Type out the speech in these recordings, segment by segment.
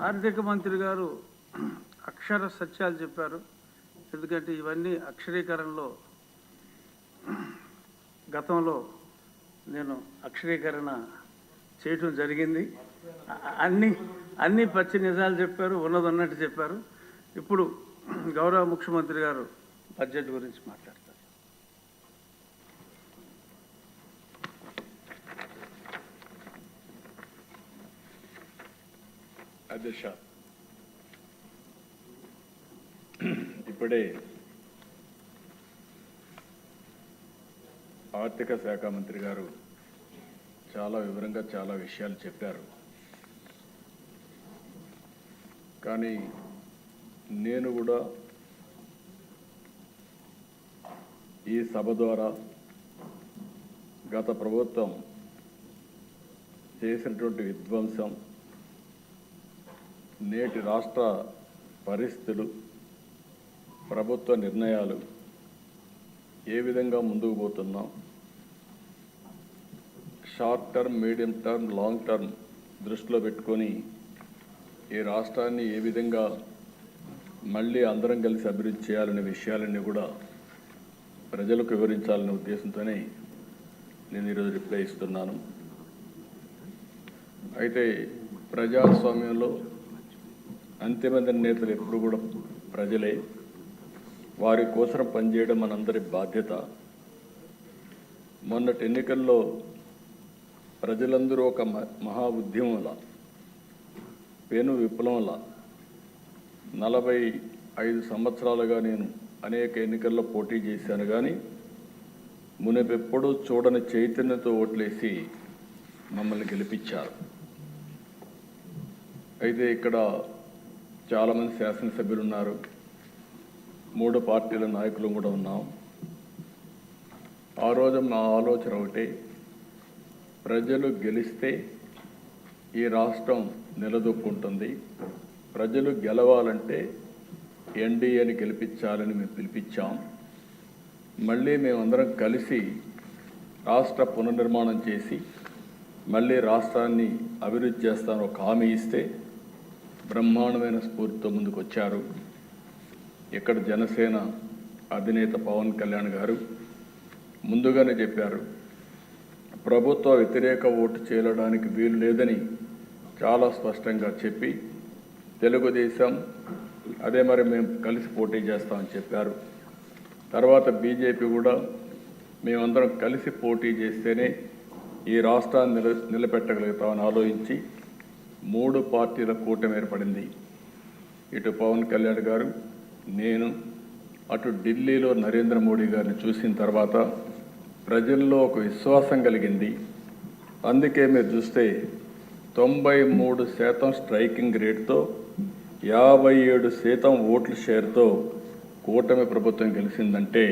ఆర్థిక మంత్రి గారు అక్షర సత్యాలు చెప్పారు. ఎందుకంటే ఇవన్నీ అక్షరీకరణలో గతంలో నేను అక్షరీకరణ చేయటం జరిగింది. అన్ని పచ్చి నిజాలు చెప్పారు, ఉన్నది ఉన్నట్టు చెప్పారు. ఇప్పుడు గౌరవ ముఖ్యమంత్రి గారు బడ్జెట్ గురించి మాట్లాడతారు. అధ్యక్ష, ఇప్పుడే ఆర్థిక శాఖ మంత్రి గారు చాలా వివరంగా చాలా విషయాలు చెప్పారు. కానీ నేను కూడా ఈ సభ ద్వారా గత ప్రభుత్వం చేసినటువంటి విధ్వంసం, నేటి రాష్ట్ర పరిస్థితులు, ప్రభుత్వ నిర్ణయాలు ఏ విధంగా ముందుకు పోతున్నాం, short term, medium term, long term దృష్టిలో పెట్టుకొని ఈ రాష్ట్రాన్ని ఏ విధంగా మళ్ళీ అందరం కలిసి అభివృద్ధి చేయాలనే విషయాలన్నీ కూడా ప్రజలకు వివరించాలనే ఉద్దేశంతోనే నేను ఈరోజు రిప్లై ఇస్తున్నాను. అయితే ప్రజాస్వామ్యంలో అంతిమ నేతలు ఎప్పుడు కూడా ప్రజలే, వారి కోసం పనిచేయడం మనందరి బాధ్యత. మొన్నటి ఎన్నికల్లో ప్రజలందరూ ఒక మహా ఉద్యమంలా, పెను విప్లవంలా, 45 సంవత్సరాలుగా నేను అనేక ఎన్నికల్లో పోటీ చేశాను. కానీ మునుపెప్పుడూ చూడని చైతన్యంతో ఓట్లేసి మమ్మల్ని గెలిపించారు. అయితే ఇక్కడ చాలామంది శాసనసభ్యులు ఉన్నారు, 3 పార్టీల నాయకులు కూడా ఉన్నాం. ఆ రోజు నా ఆలోచన ఒకటే, ప్రజలు గెలిస్తే ఈ రాష్ట్రం నిలదొక్కుంటుంది, ప్రజలు గెలవాలంటే ఎన్డీఏని గెలిపించాలని మేము పిలిపించాం. మళ్ళీ మేమందరం కలిసి రాష్ట్ర పునర్నిర్మాణం చేసి మళ్ళీ రాష్ట్రాన్ని అభివృద్ధి చేస్తాను ఒక హామీ ఇస్తే బ్రహ్మాండమైన స్ఫూర్తితో ముందుకు వచ్చారు. ఇక్కడ జనసేన అధినేత పవన్ కళ్యాణ్ గారు ముందుగానే చెప్పారు, ప్రభుత్వ వ్యతిరేక ఓటు చేయడానికి వీలు లేదని చాలా స్పష్టంగా చెప్పి, తెలుగుదేశం అదే మరి మేము కలిసి పోటీ చేస్తామని చెప్పారు. తర్వాత బీజేపీ కూడా మేమందరం కలిసి పోటీ చేస్తేనే ఈ రాష్ట్రాన్ని నిలబెట్టగలుగుతామని ఆలోచించి 3 పార్టీల కూటమి ఏర్పడింది. ఇటు పవన్ కళ్యాణ్ గారు, నేను, అటు ఢిల్లీలో నరేంద్ర మోడీ గారిని చూసిన తర్వాత ప్రజల్లో ఒక విశ్వాసం కలిగింది. అందుకే మీరు చూస్తే 93% స్ట్రైకింగ్ రేట్తో 57% ఓట్ల షేర్తో కూటమి ప్రభుత్వం గెలిచిందంటే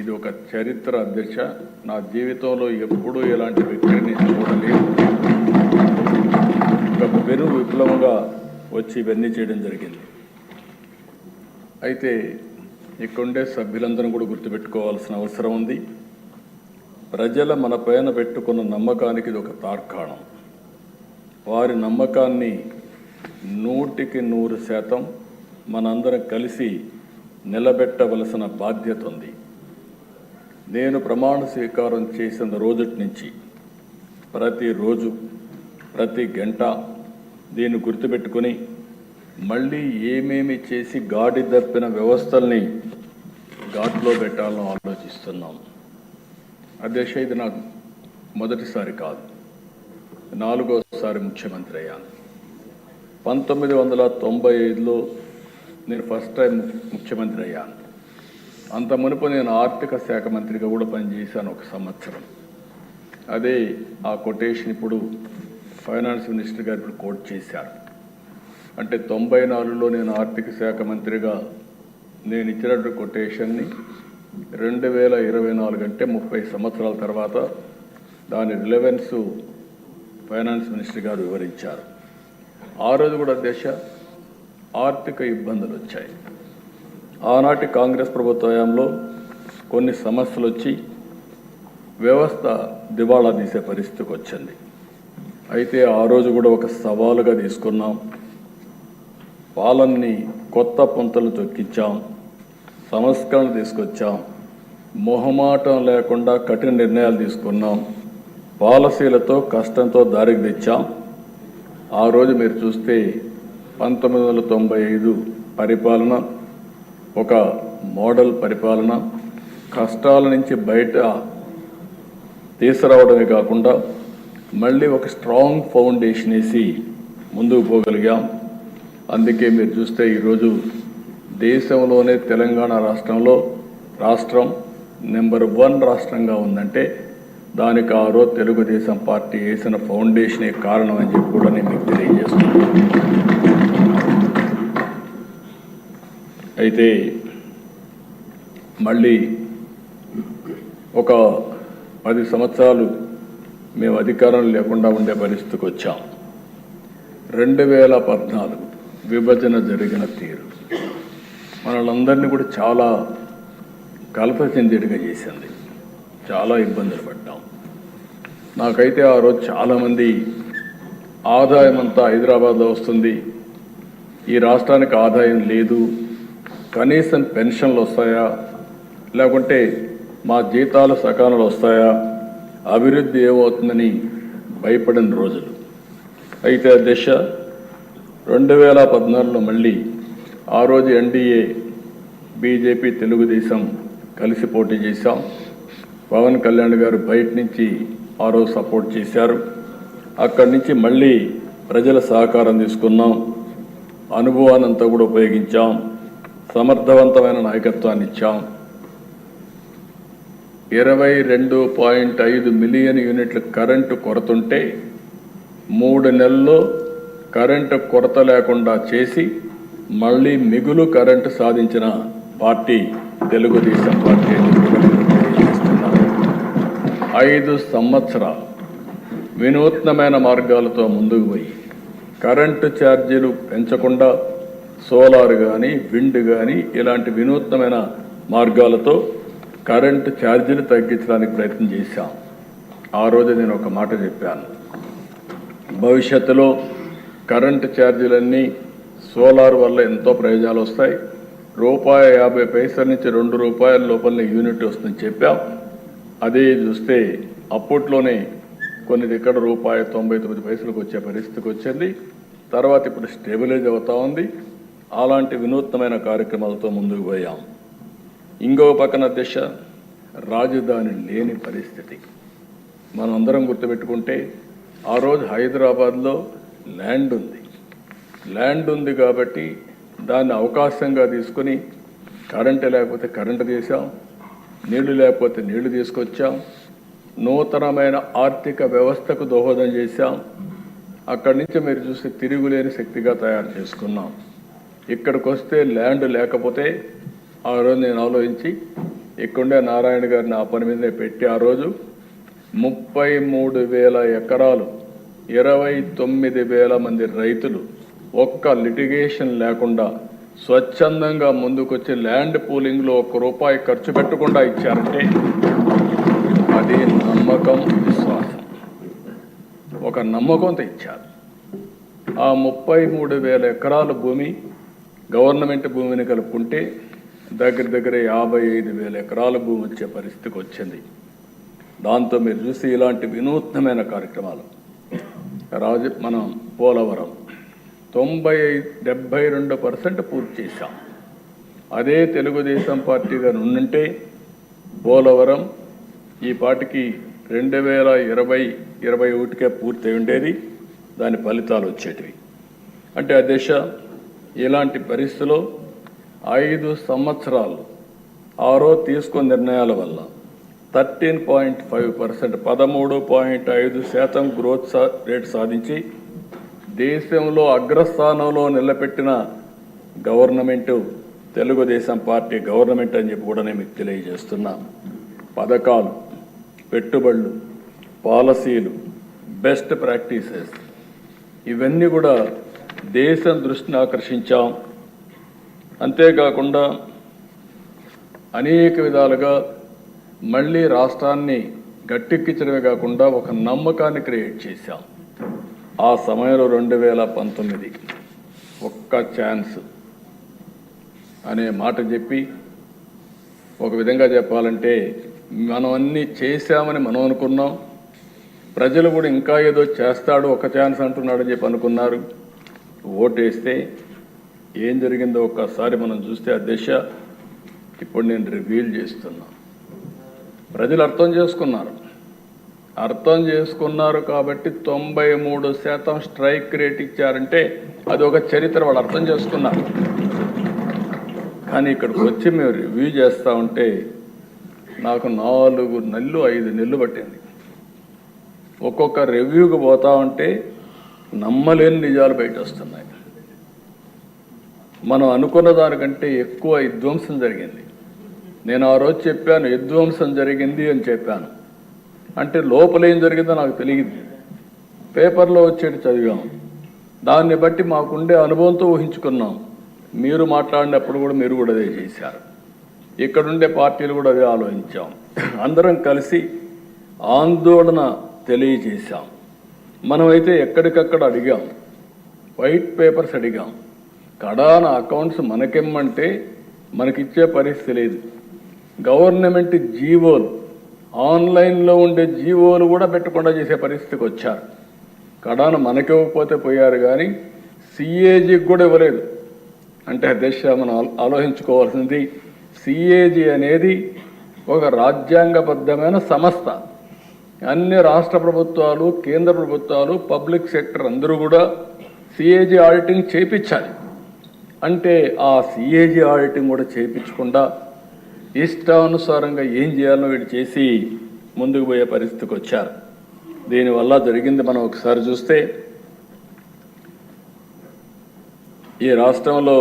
ఇది ఒక చరిత్ర అధ్యక్ష. నా జీవితంలో ఎప్పుడూ ఇలాంటి వ్యక్తిని చూడలేదు. ఒక పెను విప్లవంగా వచ్చి ఇవన్నీ చేయడం జరిగింది. అయితే ఇక్కడుండే సభ్యులందరూ కూడా గుర్తుపెట్టుకోవాల్సిన అవసరం ఉంది. ప్రజల మన పైన పెట్టుకున్న నమ్మకానికి ఇది ఒక తార్కాణం. వారి నమ్మకాన్ని 100% మనందరం కలిసి నిలబెట్టవలసిన బాధ్యత ఉంది. నేను ప్రమాణ స్వీకారం చేసిన రోజుటి నుంచి ప్రతిరోజు, ప్రతి గంట దీన్ని గుర్తుపెట్టుకొని మళ్ళీ ఏమేమి చేసి గాడి తప్పిన వ్యవస్థల్ని ఘాట్లో పెట్టాలని ఆలోచిస్తున్నాం. అధ్యక్ష, ఇది నాకు మొదటిసారి కాదు, 4వసారి ముఖ్యమంత్రి అయ్యాను. 1995లో నేను ఫస్ట్ టైం ముఖ్యమంత్రి అయ్యాను. అంత మునుపు నేను ఆర్థిక శాఖ మంత్రిగా కూడా పనిచేశాను 1 సంవత్సరం. అదే ఆ కొటేషన్ ఇప్పుడు ఫైనాన్స్ మినిస్టర్ గారు ఇప్పుడు కోట్ చేశారు. అంటే 94లో నేను ఆర్థిక శాఖ మంత్రిగా నేను ఇచ్చినటువంటి కొటేషన్ని 2024 అంటే 30 సంవత్సరాల తర్వాత దాని రిలవెన్స్ ఫైనాన్స్ మినిస్టర్ గారు వివరించారు. ఆ రోజు కూడా దేశ ఆర్థిక ఇబ్బందులు వచ్చాయి. ఆనాటి కాంగ్రెస్ ప్రభుత్వ హయాంలో కొన్ని సమస్యలు వచ్చి వ్యవస్థ దివాళా తీసే పరిస్థితికి వచ్చింది. అయితే ఆ రోజు కూడా ఒక సవాలుగా తీసుకున్నాం. పాలనని కొత్త పుంతలు తొక్కించాం, సంస్కరణ తీసుకొచ్చాం, మొహమాటం లేకుండా కఠిన నిర్ణయాలు తీసుకున్నాం, పాలసీలతో కష్టంతో దారికి తెచ్చాం. ఆ రోజు మీరు చూస్తే 1995 పరిపాలన ఒక మోడల్ పరిపాలన, కష్టాల నుంచి బయట తీసుకురావడమే కాకుండా మళ్ళీ ఒక స్ట్రాంగ్ ఫౌండేషన్ వేసి ముందుకు పోగలిగాం. అందుకే మీరు చూస్తే ఈరోజు దేశంలోనే తెలంగాణ రాష్ట్రం నెంబర్ 1 రాష్ట్రంగా ఉందంటే దానికి ఆ రోజు తెలుగుదేశం పార్టీ వేసిన ఫౌండేషనే కారణం అని చెప్పి కూడా నేను మీకు తెలియజేస్తున్నాను. అయితే మళ్ళీ ఒక 10 సంవత్సరాలు మేము అధికారం లేకుండా ఉండే పరిస్థితికి వచ్చాం. 2014 విభజన జరిగిన తీరు మనలందరినీ కూడా చాలా కలత చెందేట్టుగా చేసింది. చాలా ఇబ్బందులు పడ్డాం. నాకైతే ఆ రోజు చాలామంది ఆదాయం అంతా హైదరాబాద్లో వస్తుంది, ఈ రాష్ట్రానికి ఆదాయం లేదు, కనీసం పెన్షన్లు వస్తాయా, లేకుంటే మా జీతాలు సకాలంలో వస్తాయా, అభివృద్ధి ఏమవుతుందని భయపడిన రోజులు. అయితే ఆ దిశ 2014లో మళ్ళీ ఆ రోజు ఎన్డీఏ బీజేపీ తెలుగుదేశం కలిసి పోటీ చేశాం. పవన్ కళ్యాణ్ గారు బయట నుంచి ఆ రోజు సపోర్ట్ చేశారు. అక్కడి నుంచి మళ్ళీ ప్రజల సహకారం తీసుకున్నాం, అనుభవాన్ని అంతా కూడా ఉపయోగించాం, సమర్థవంతమైన నాయకత్వాన్ని ఇచ్చాం. 22.5 మిలియన్ యూనిట్ల కరెంటు కొరతుంటే 3 నెలల్లో కరెంటు కొరత లేకుండా చేసి మళ్ళీ మిగులు కరెంటు సాధించిన పార్టీ తెలుగుదేశం పార్టీ అని కూడా నేను తెలియజేస్తున్నాను. 5 సంవత్సరాలు వినూత్నమైన మార్గాలతో ముందుకు పోయి కరెంటు ఛార్జీలు పెంచకుండా సోలార్ కానీ విండ్ కానీ ఇలాంటి వినూత్నమైన మార్గాలతో కరెంటు ఛార్జీలు తగ్గించడానికి ప్రయత్నం చేశాం. ఆ రోజు నేను ఒక మాట చెప్పాను, భవిష్యత్తులో కరెంటు ఛార్జీలన్నీ సోలార్ వల్ల ఎంతో ప్రయోజనాలు వస్తాయి, ₹1.50 నుంచి ₹2 లోపలనే యూనిట్ వస్తుందని చెప్పాం. అదే చూస్తే అప్పట్లోనే కొన్ని దగ్గర ₹1.99 వచ్చే పరిస్థితికి వచ్చింది. తర్వాత ఇప్పుడు స్టెబిలైజ్ అవుతా ఉంది. అలాంటి వినూత్నమైన కార్యక్రమాలతో ముందుకు పోయాం. ఇంకో పక్కన దిశ రాజధాని లేని పరిస్థితి. మనం అందరం గుర్తుపెట్టుకుంటే ఆ రోజు హైదరాబాద్లో ల్యాండ్ ఉంది కాబట్టి దాన్ని అవకాశంగా తీసుకుని కరెంటు లేకపోతే కరెంటు చేశాం, నీళ్లు లేకపోతే నీళ్లు తీసుకొచ్చాం, నూతనమైన ఆర్థిక వ్యవస్థకు దోహదం చేశాం. అక్కడి నుంచి మీరు చూస్తే తిరుగులేని శక్తిగా తయారు చేసుకున్నాం. ఇక్కడికి వస్తే ల్యాండ్ లేకపోతే ఆ రోజు నేను ఆలోచించి ఇక్కడే నారాయణ గారిని ఆ పని మీదనే పెట్టి ఆ రోజు 33,000 ఎకరాలు 29,000 మంది రైతులు ఒక్క లిటిగేషన్ లేకుండా స్వచ్ఛందంగా ముందుకొచ్చి ల్యాండ్ పూలింగ్లో ₹1 ఖర్చు పెట్టకుండా ఇచ్చారంటే అది నమ్మకం, విశ్వాసం, ఒక నమ్మకంతో ఇచ్చారు. ఆ 33,000 ఎకరాల భూమి గవర్నమెంట్ భూమిని కలుపుకుంటే దగ్గర 55,000 ఎకరాల భూమి వచ్చే పరిస్థితికి వచ్చింది. దాంతో మీరు చూసి ఇలాంటి వినూత్నమైన కార్యక్రమాలు మనం పోలవరం 72% పూర్తి చేశాం. అదే తెలుగుదేశం పార్టీగా నుండింటే పోలవరం ఈ పాటికి 2020-21కే పూర్తి అయి ఉండేది, దాని ఫలితాలు వచ్చేటివి. అంటే ఆ దిశ ఇలాంటి పరిస్థితిలో 5 సంవత్సరాలు ఆ రోజు తీసుకున్న నిర్ణయాల వల్ల 13.5% 13.5% గ్రోత్ రేట్ సాధించి దేశంలో అగ్రస్థానంలో నిలబెట్టిన గవర్నమెంటు తెలుగుదేశం పార్టీ గవర్నమెంట్ అని చెప్పి కూడా నేను మీకు తెలియజేస్తున్నా. పథకాలు, పెట్టుబడులు, పాలసీలు, బెస్ట్ ప్రాక్టీసెస్ ఇవన్నీ కూడా దేశం దృష్టిని ఆకర్షించాం. అంతేకాకుండా అనేక విధాలుగా మళ్ళీ రాష్ట్రాన్ని గట్టెక్కించడమే కాకుండా ఒక నమ్మకాన్ని క్రియేట్ చేశాం. ఆ సమయంలో 2019 ఒక్క ఛాన్స్ అనే మాట చెప్పి, ఒక విధంగా చెప్పాలంటే మనం అన్నీ చేశామని మనం అనుకున్నాం, ప్రజలు కూడా ఇంకా ఏదో చేస్తాడు ఒక ఛాన్స్ అంటున్నాడని చెప్పి అనుకున్నారు. ఓటేస్తే ఏం జరిగిందో ఒక్కసారి మనం చూస్తే ఆ దిశ ఇప్పుడు నేను రివీల్ చేస్తున్నా. ప్రజలు అర్థం చేసుకున్నారు కాబట్టి 93% స్ట్రైక్ రేట్ ఇచ్చారంటే అది ఒక చరిత్ర, వాళ్ళు అర్థం చేసుకున్నారు. కానీ ఇక్కడికి వచ్చి మేము రివ్యూ చేస్తూ ఉంటే నాకు 4 నెలలు 5 నెలలు పట్టింది. ఒక్కొక్క రివ్యూకి పోతా ఉంటే నమ్మలేని నిజాలు బయట వస్తున్నాయి. మనం అనుకున్న దానికంటే ఎక్కువ విధ్వంసం జరిగింది. నేను ఆ రోజు చెప్పాను విధ్వంసం జరిగింది అని చెప్పాను. అంటే లోపల ఏం జరిగిందో నాకు తెలియదు, పేపర్లో వచ్చేటి చదివాం, దాన్ని బట్టి మాకుండే అనుభవంతో ఊహించుకున్నాం. మీరు మాట్లాడినప్పుడు కూడా మీరు కూడా అదే చేశారు, ఇక్కడుండే పార్టీలు కూడా అదే ఆలోచించాం. అందరం కలిసి ఆందోళన తెలియజేశాం. మనమైతే ఎక్కడికక్కడ అడిగాం, వైట్ పేపర్స్ అడిగాం. కడాన అకౌంట్స్ మనకెమ్మంటే మనకిచ్చే పరిస్థితి లేదు. గవర్నమెంట్ జీవోలు, ఆన్లైన్లో ఉండే జీవోలు కూడా పెట్టకుండా చేసే పరిస్థితికి వచ్చారు. కడాన మనకివ్వకపోతే పోయారు, కానీ సిఏజీకి కూడా ఇవ్వలేదు. అంటే దిశ మనం ఆలోచించుకోవాల్సింది, సిఏజీ అనేది ఒక రాజ్యాంగబద్ధమైన సంస్థ. అన్ని రాష్ట్ర ప్రభుత్వాలు, కేంద్ర ప్రభుత్వాలు, పబ్లిక్ సెక్టర్ అందరూ కూడా సిఏజీ ఆడిటింగ్ చేయించాలి. అంటే ఆ సిఏజీ ఆడిటింగ్ కూడా చేయించకుండా ఇష్టానుసారంగా ఏం చేయాలో వీడు చేసి ముందుకు పోయే పరిస్థితికి వచ్చారు. దీనివల్ల జరిగింది మనం ఒకసారి చూస్తే, ఈ రాష్ట్రంలో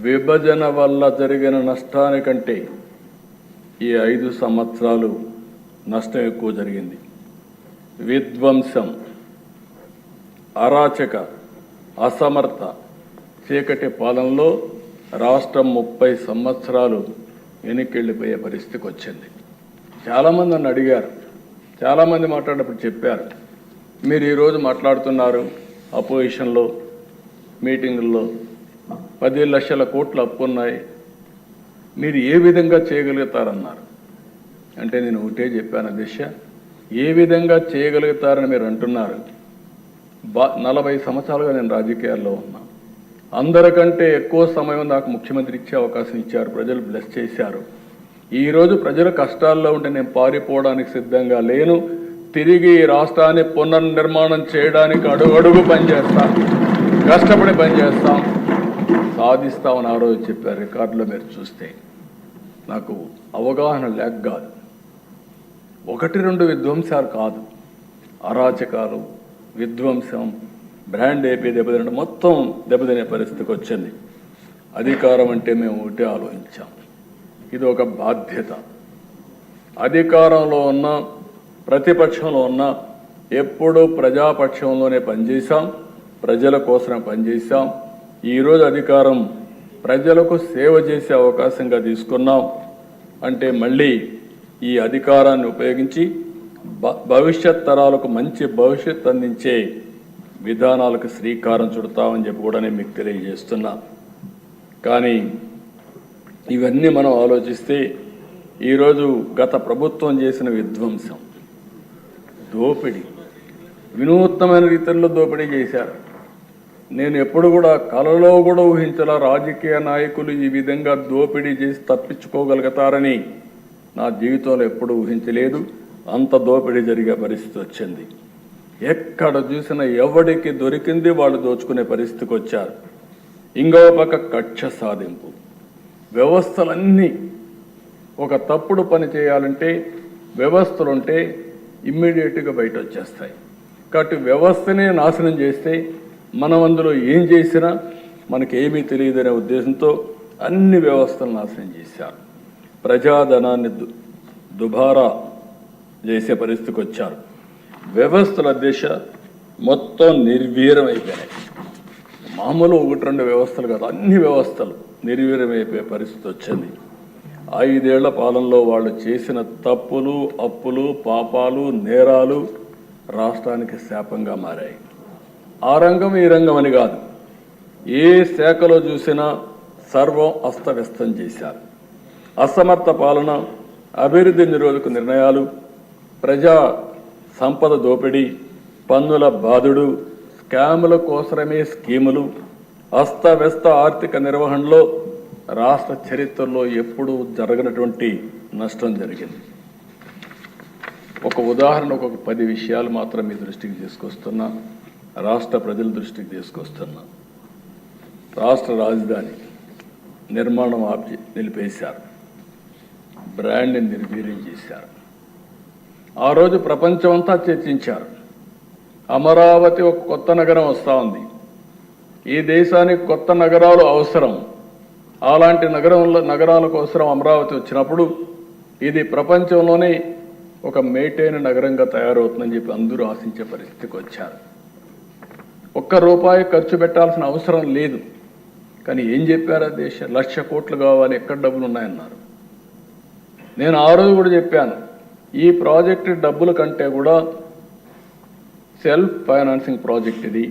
విభజన వల్ల జరిగిన నష్టానికంటే ఈ 5 సంవత్సరాలు నష్టం ఎక్కువ జరిగింది. విధ్వంసం, అరాచక, అసమర్థ, చీకటి పాలనలో రాష్ట్రం 30 సంవత్సరాలు వెనక్కి పరిస్థితికి వచ్చింది. చాలామంది నన్ను అడిగారు, చాలామంది మాట్లాడినప్పుడు చెప్పారు, మీరు ఈరోజు మాట్లాడుతున్నారు అపోజిషన్లో మీటింగుల్లో 10 లక్షల కోట్ల అప్పు ఉన్నాయి, మీరు ఏ విధంగా చేయగలుగుతారన్నారు. అంటే నేను ఒకటే చెప్పాను, దిశ ఏ విధంగా చేయగలుగుతారని మీరు అంటున్నారు. 40 సంవత్సరాలుగా నేను రాజకీయాల్లో ఉన్నా, అందరికంటే ఎక్కువ సమయం నాకు ముఖ్యమంత్రి ఇచ్చే అవకాశం ఇచ్చారు, ప్రజలు బ్లెస్ చేశారు. ఈరోజు ప్రజలు కష్టాల్లో ఉంటే నేను పారిపోవడానికి సిద్ధంగా లేను. తిరిగి ఈ రాష్ట్రాన్ని పునర్నిర్మాణం చేయడానికి అడుగడుగు పనిచేస్తాం, కష్టపడి పనిచేస్తాం, సాధిస్తామని ఆ రోజు చెప్పారు. రికార్డులో మీరు చూస్తే నాకు అవగాహన లేక కాదు, 1-2 విధ్వంసాలు కాదు, అరాచకాలు, విధ్వంసం, బ్రాండ్ ఏపీ దెబ్బతినడం, మొత్తం దెబ్బతినే పరిస్థితికి వచ్చింది. అధికారం అంటే మేము ఒకటే ఆలోచించాం, ఇది ఒక బాధ్యత. అధికారంలో ఉన్న ప్రతిపక్షంలో ఉన్న ఎప్పుడూ ప్రజాపక్షంలోనే పనిచేశాం, ప్రజల కోసం పనిచేశాం. ఈరోజు అధికారం ప్రజలకు సేవ చేసే అవకాశంగా తీసుకున్నాం. అంటే మళ్ళీ ఈ అధికారాన్ని ఉపయోగించి భవిష్యత్ తరాలకు మంచి భవిష్యత్ అందించే విధానాలకు శ్రీకారం చుడతామని చెప్పి కూడా నేను మీకు తెలియజేస్తున్నా. కానీ ఇవన్నీ మనం ఆలోచిస్తే ఈరోజు గత ప్రభుత్వం చేసిన విధ్వంసం, దోపిడీ, వినూత్నమైన రీతిలో దోపిడీ చేశారు. నేను ఎప్పుడు కూడా కలలో కూడా ఊహించలా రాజకీయ నాయకులు ఈ విధంగా దోపిడీ చేసి తప్పించుకోగలుగుతారని నా జీవితంలో ఎప్పుడు ఊహించలేదు. అంత దోపిడీ జరిగే పరిస్థితి వచ్చింది. ఎక్కడ చూసినా ఎవడికి దొరికింది వాళ్ళు దోచుకునే పరిస్థితికి వచ్చారు. ఇంకో పక్క కక్ష సాధింపు, వ్యవస్థలన్నీ ఒక తప్పుడు పని చేయాలంటే వ్యవస్థలుంటే ఇమ్మీడియట్గా బయట వచ్చేస్తాయి. కాబట్టి వ్యవస్థనే నాశనం చేస్తే మనం అందులో ఏం చేసినా మనకేమీ తెలియదనే ఉద్దేశంతో అన్ని వ్యవస్థలు నాశనం చేశారు. ప్రజాధనాన్ని దుబారా చేసే పరిస్థితికి వచ్చారు. వ్యవస్థల దిశ మొత్తం నిర్వీర్యం అయిపోయినాయి. మామూలు 1-2 వ్యవస్థలు కాదు, అన్ని వ్యవస్థలు నిర్వీర్యమైపోయే పరిస్థితి వచ్చింది. 5 ఏళ్ల పాలనలో వాళ్ళు చేసిన తప్పులు, అప్పులు, పాపాలు, నేరాలు రాష్ట్రానికి శాపంగా మారాయి. ఆ రంగం ఈ రంగం అని కాదు, ఏ శాఖలో చూసినా సర్వం అస్తవ్యస్తం చేశారు. అసమర్థ పాలన, అభివృద్ధి నిరోధక నిర్ణయాలు, ప్రజా సంపద దోపిడీ, పన్నుల బాధుడు, స్కాముల కోసమే స్కీములు, అస్తవ్యస్త ఆర్థిక నిర్వహణలో రాష్ట్ర చరిత్రలో ఎప్పుడూ జరగనటువంటి నష్టం జరిగింది. ఒక ఉదాహరణ, ఒక 10 విషయాలు మాత్రం మీ దృష్టికి తీసుకొస్తున్నా, రాష్ట్ర ప్రజల దృష్టికి తీసుకొస్తున్నా. రాష్ట్ర రాజధాని నిర్మాణం నిలిపేశారు, బ్రాండ్ని నిర్వీర్యం చేశారు. ఆ రోజు ప్రపంచమంతా చర్చించారు. అమరావతి ఒక కొత్త నగరం వస్తూ ఉంది, ఈ దేశానికి కొత్త నగరాలు అవసరం, అలాంటి నగరాల కోసం అమరావతి వచ్చినప్పుడు ఇది ప్రపంచంలోనే ఒక మేటైన నగరంగా తయారవుతుందని చెప్పి అందరూ ఆశించే పరిస్థితికి వచ్చారు. ₹1 ఖర్చు పెట్టాల్సిన అవసరం లేదు. కానీ ఏం చెప్పారు? ₹1,00,000 కోట్లు కావాలి, ఎక్కడ డబ్బులు ఉన్నాయన్నారు. నేను ఆ రోజు కూడా చెప్పాను, ఈ ప్రాజెక్టు డబ్బుల కంటే కూడా సెల్ఫ్ ఫైనాన్సింగ్ ప్రాజెక్ట్ ఇది.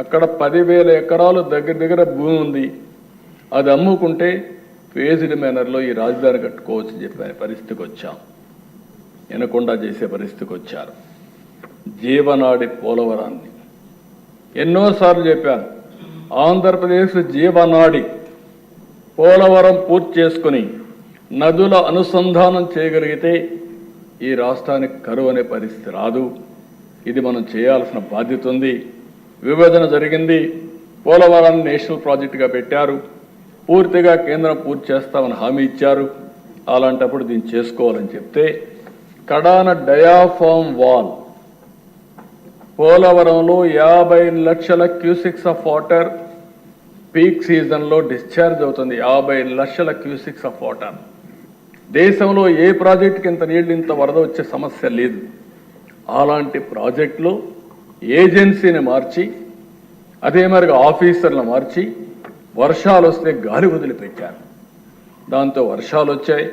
అక్కడ 10,000 ఎకరాలు దగ్గర భూమి ఉంది, అది అమ్ముకుంటే ఫేజ్డ్ మేనర్లో ఈ రాజధాని కట్టుకోవచ్చు చెప్పే పరిస్థితికి వచ్చాం. వినకుండా చేసే పరిస్థితికి వచ్చారు. జీవనాడి పోలవరాన్ని ఎన్నోసార్లు చెప్పాను, ఆంధ్రప్రదేశ్ జీవనాడి పోలవరం పూర్తి చేసుకుని నదుల అనుసంధానం చేయగలిగితే ఈ రాష్ట్రానికి కరువు అనే పరిస్థితి రాదు. ఇది మనం చేయాల్సిన బాధ్యత ఉంది. విభజన జరిగింది, పోలవరాన్ని నేషనల్ ప్రాజెక్టుగా పెట్టారు, పూర్తిగా కేంద్రం పూర్తి చేస్తామని హామీ ఇచ్చారు. అలాంటప్పుడు దీన్ని చేసుకోవాలని చెప్తే కడాన డయాఫామ్ వాల్ పోలవరంలో 50 లక్షల క్యూసిక్స్ ఆఫ్ వాటర్ పీక్ సీజన్లో డిశ్చార్జ్ అవుతుంది. 50 లక్షల క్యూసిక్స్ ఆఫ్ వాటర్. దేశంలో ఏ ప్రాజెక్టుకి ఇంత నీళ్ళు, ఇంత వరద వచ్చే సమస్య లేదు. అలాంటి ప్రాజెక్టులో ఏజెన్సీని మార్చి, అదే మరిగా ఆఫీసర్లను మార్చి, వర్షాలు వస్తే గాలి వదిలిపెట్టారు. దాంతో వర్షాలు వచ్చాయి,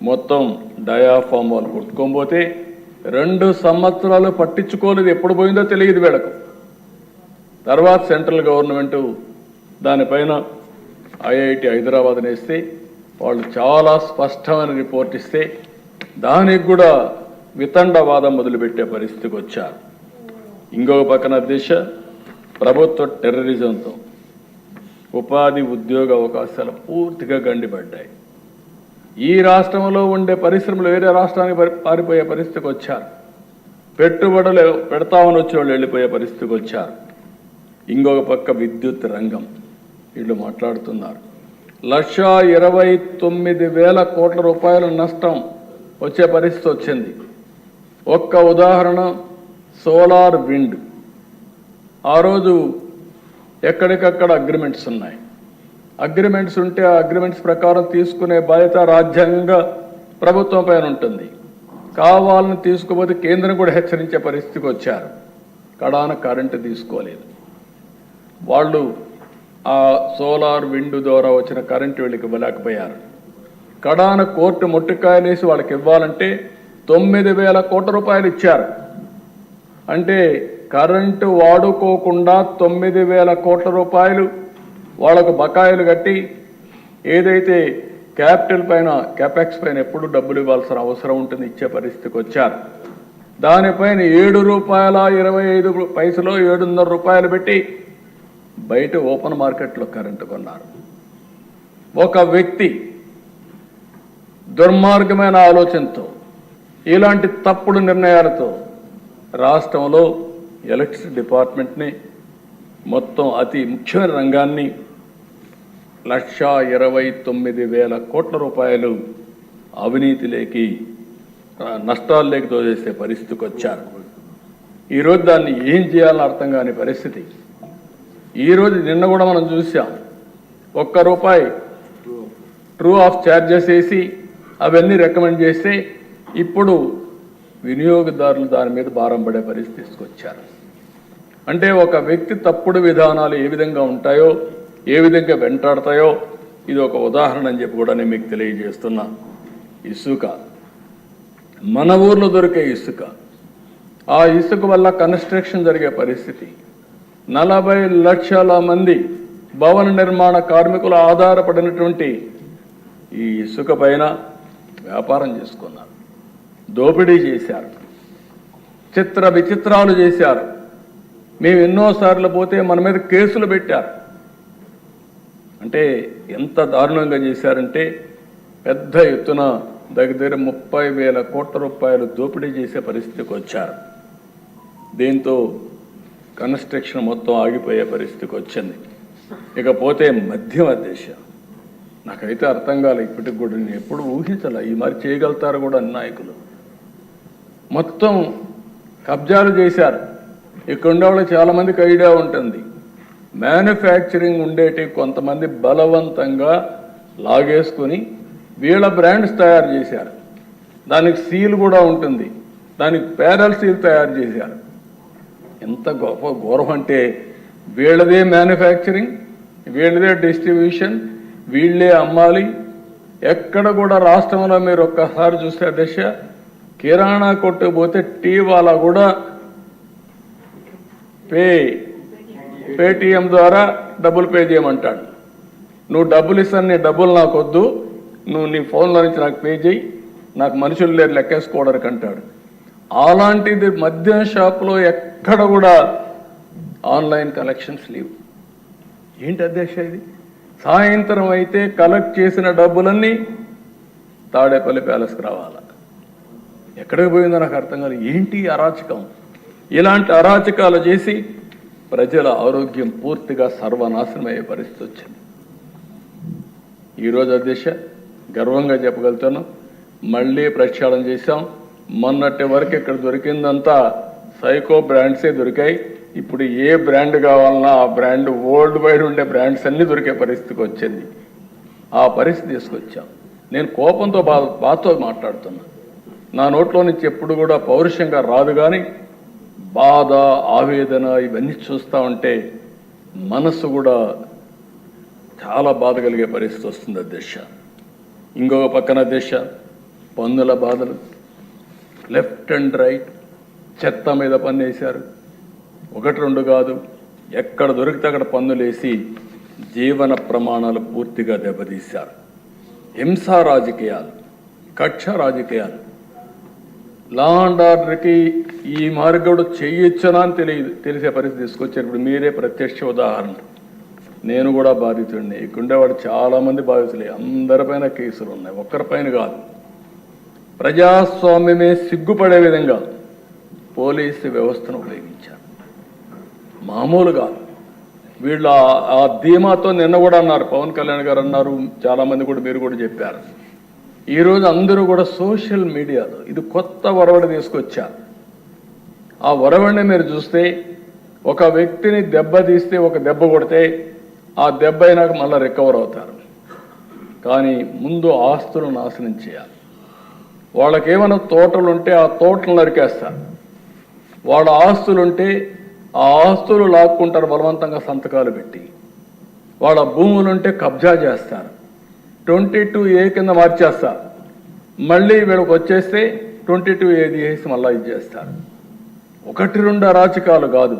మొత్తం డయాఫామ్ వాళ్ళు కొట్టుకోబోతే 2 సంవత్సరాలు పట్టించుకోలేదు. ఎప్పుడు పోయిందో తెలియదు వీళ్ళకు. తర్వాత సెంట్రల్ గవర్నమెంటు దానిపైన ఐఐటి హైదరాబాద్ వేస్తే వాళ్ళు చాలా స్పష్టమైన రిపోర్ట్ ఇస్తే దానికి కూడా వితండవాదం మొదలుపెట్టే పరిస్థితికి వచ్చారు. ఇంకొక పక్కన ప్రభుత్వ టెర్రరిజంతో ఉపాధి ఉద్యోగ అవకాశాలు పూర్తిగా గండిపడ్డాయి. ఈ రాష్ట్రంలో ఉండే పరిశ్రమలు వేరే రాష్ట్రానికి పారిపోయే పరిస్థితికి వచ్చారు. పెట్టుబడులు పెడతామని వచ్చే వాళ్ళు వెళ్ళిపోయే పరిస్థితికి వచ్చారు. ఇంకొక పక్క విద్యుత్ రంగం వీళ్ళు మాట్లాడుతున్నారు. 1,29,000 కోట్ల రూపాయల నష్టం వచ్చే పరిస్థితి వచ్చింది. ఒక్క ఉదాహరణ, సోలార్ విండ్. ఆ రోజు ఎక్కడికక్కడ అగ్రిమెంట్స్ ఉన్నాయి. అగ్రిమెంట్స్ ఉంటే ఆ అగ్రిమెంట్స్ ప్రకారం తీసుకునే బాధ్యత రాజ్యాంగంగా ప్రభుత్వం పైన ఉంటుంది. కావాలని తీసుకుపోతే కేంద్రం కూడా హెచ్చరించే పరిస్థితికి వచ్చారు. కడాన కరెంటు తీసుకోలేదు. వాళ్ళు ఆ సోలార్ విండ్ ద్వారా వచ్చిన కరెంటు వీళ్ళకి ఇవ్వలేకపోయారు. కడాన కోర్టు మొట్టికాయలేసి వాళ్ళకి ఇవ్వాలంటే 9,000 కోట్ల రూపాయలు ఇచ్చారు. అంటే కరెంటు వాడుకోకుండా 9,000 కోట్ల రూపాయలు వాళ్ళకు బకాయిలు కట్టి, ఏదైతే క్యాపిటల్ పైన క్యాపెక్స్ పైన ఎప్పుడు డబ్బులు ఇవ్వాల్సిన అవసరం ఉంటుంది, ఇచ్చే పరిస్థితికి వచ్చారు. దానిపైన ₹7.25 ₹7.5 పెట్టి బయట ఓపెన్ మార్కెట్లో కరెంటు కొన్నారు. ఒక వ్యక్తి దుర్మార్గమైన ఆలోచనతో, ఇలాంటి తప్పుడు నిర్ణయాలతో రాష్ట్రంలో ఎలక్ట్రిసిటీ డిపార్ట్మెంట్ని, మొత్తం అతి ముఖ్యమైన రంగాన్ని 1,29,000 కోట్ల రూపాయలు అవినీతిలోకి, నష్టాల్లోకి తోచేసే పరిస్థితికి వచ్చారు. ఈరోజు దాన్ని ఏం చేయాలని అర్థం కాని పరిస్థితి. ఈరోజు నిన్న కూడా మనం చూసాం, ₹1 ట్రూ ఆఫ్ ఛార్జెస్ వేసి అవన్నీ రికమెండ్ చేస్తే ఇప్పుడు వినియోగదారులు దాని మీద భారం పడే పరిస్థితి తీసుకొచ్చారు. అంటే ఒక వ్యక్తి తప్పుడు విధానాలు ఏ విధంగా ఉంటాయో, ఏ విధంగా వెంటాడతాయో ఇది ఒక ఉదాహరణ అని చెప్పి కూడా నేను మీకు తెలియజేస్తున్నా. ఇసుక, మన ఊర్లో దొరికే ఇసుక, ఆ ఇసుక వల్ల కన్స్ట్రక్షన్ జరిగే పరిస్థితి. 40 లక్షల మంది భవన నిర్మాణ కార్మికులు ఆధారపడినటువంటి ఈ ఇసుక పైన వ్యాపారం చేసుకున్నారు, దోపిడీ చేశారు, చిత్ర విచిత్రాలు చేశారు. మేము ఎన్నోసార్లు పోతే మన మీద కేసులు పెట్టారు. అంటే ఎంత దారుణంగా చేశారంటే పెద్ద ఎత్తున దగ్గర 30,000 కోట్ల రూపాయలు దోపిడీ చేసే పరిస్థితికి వచ్చారు. దీంతో కన్స్ట్రక్షన్ మొత్తం ఆగిపోయే పరిస్థితికి వచ్చింది. ఇకపోతే మద్యం దేశ నాకైతే అర్థం కాలే, ఇప్పటికి కూడా నేను ఎప్పుడు ఊహించాల ఈ మరి చేయగలుగుతారు కూడా నాయకులు. మొత్తం కబ్జాలు చేశారు. ఇక్కడ ఉండేవాళ్ళు చాలామందికి ఐడియా ఉంటుంది. మ్యానుఫ్యాక్చరింగ్ ఉండేటి కొంతమంది బలవంతంగా లాగేసుకొని వీళ్ళ బ్రాండ్స్ తయారు చేశారు. దానికి సీల్ కూడా ఉంటుంది, దానికి ప్యారల్ సీల్ తయారు చేశారు. ఎంత గొప్ప గౌరవం అంటే వీళ్ళదే మ్యానుఫ్యాక్చరింగ్, వీళ్ళదే డిస్ట్రిబ్యూషన్, వీళ్ళే అమ్మాలి. ఎక్కడ కూడా రాష్ట్రంలో మీరు ఒక్కసారి చూస్తే దశ కిరాణా కొట్టు పోతే టీ వాళ్ళ కూడా పేటిఎం ద్వారా డబ్బులు పే చేయమంటాడు. నువ్వు డబ్బులు ఇస్తాను, నీ డబ్బులు నాకు వద్దు, నువ్వు నీ ఫోన్లో నుంచి నాకు పే చేయి, నాకు మనుషులు లేరు లెక్కేసుకోవడానికి అంటాడు. అలాంటిది మద్యం షాప్లో ఎక్కడ కూడా ఆన్లైన్ కలెక్షన్స్ లేవు. ఏంటి అధ్యక్ష ఇది? సాయంత్రం అయితే కలెక్ట్ చేసిన డబ్బులన్నీ తాడేపల్లి ప్యాలెస్కి రావాలా? ఎక్కడికి పోయిందో నాకు అర్థం కాదు. ఏంటి అరాచకం? ఇలాంటి అరాచకాలు చేసి ప్రజల ఆరోగ్యం పూర్తిగా సర్వనాశనం అయ్యే పరిస్థితి వచ్చింది. ఈరోజు అధ్యక్ష గర్వంగా చెప్పగలుగుతాను, మళ్ళీ ప్రక్షాళన చేశాం. మొన్నటి వరకు ఇక్కడ దొరికిందంతా సైకో బ్రాండ్సే దొరికాయి. ఇప్పుడు ఏ బ్రాండ్ కావాలన్నా ఆ బ్రాండ్, వరల్డ్ వైడ్ ఉండే బ్రాండ్స్ అన్నీ దొరికే పరిస్థితికి వచ్చింది. ఆ పరిస్థితి తీసుకొచ్చాం. నేను కోపంతో బాధతో మాట్లాడుతున్నా. నా నోట్లో నుంచి ఎప్పుడు కూడా పౌరుషంగా రాదు, కానీ బాధ, ఆవేదన ఇవన్నీ చూస్తూ ఉంటే మనసు కూడా చాలా బాధ కలిగే పరిస్థితి వస్తుంది అధ్యక్ష. ఇంకొక పక్కన అధ్యక్ష పన్నుల బాధలు, లెఫ్ట్ అండ్ రైట్ చెత్త మీద పన్ను వేశారు. 1-2 కాదు, ఎక్కడ దొరికితే అక్కడ పన్నులేసి జీవన ప్రమాణాలు పూర్తిగా దెబ్బతీశారు. హింసా రాజకీయాలు, కక్ష రాజకీయాలు, లా అండ్ ఆర్డర్కి ఈ మార్గడు చేయొచ్చనా అని తెలిసే పరిస్థితి తీసుకొచ్చారు. ఇప్పుడు మీరే ప్రత్యక్ష ఉదాహరణ. నేను కూడా బాధితుడిని, ఇక్కడుండేవాడు చాలామంది బాధితులే, అందరిపైన కేసులు ఉన్నాయి, ఒక్కరిపైన కాదు. ప్రజాస్వామ్యమే సిగ్గుపడే విధంగా పోలీసు వ్యవస్థను ఉపయోగించారు. మామూలుగా వీళ్ళు ఆ ధీమాతో నిన్న కూడా అన్నారు, పవన్ కళ్యాణ్ గారు అన్నారు, చాలామంది కూడా మీరు కూడా చెప్పారు. ఈరోజు అందరూ కూడా సోషల్ మీడియాలో ఇది కొత్త ఒరవడి తీసుకొచ్చారు. ఆ ఒరవడిని మీరు చూస్తే ఒక వ్యక్తిని దెబ్బతీస్తే, ఒక దెబ్బ కొడితే ఆ దెబ్బ అయినాక మళ్ళీ రికవర్ అవుతారు. కానీ ముందు ఆస్తులు నాశనం చేయాలి. వాళ్ళకేమైనా తోటలుంటే ఆ తోటలు నరికేస్తారు. వాళ్ళ ఆస్తులుంటే ఆ ఆస్తులు లాక్కుంటారు బలవంతంగా సంతకాలు పెట్టి. వాళ్ళ భూములుంటే కబ్జా చేస్తారు, 22A కింద మార్చేస్తారు. మళ్ళీ వీళ్ళకి వచ్చేస్తే 22A చేసి మళ్ళీ ఇది చేస్తారు. 1-2 అరాచకాలు కాదు,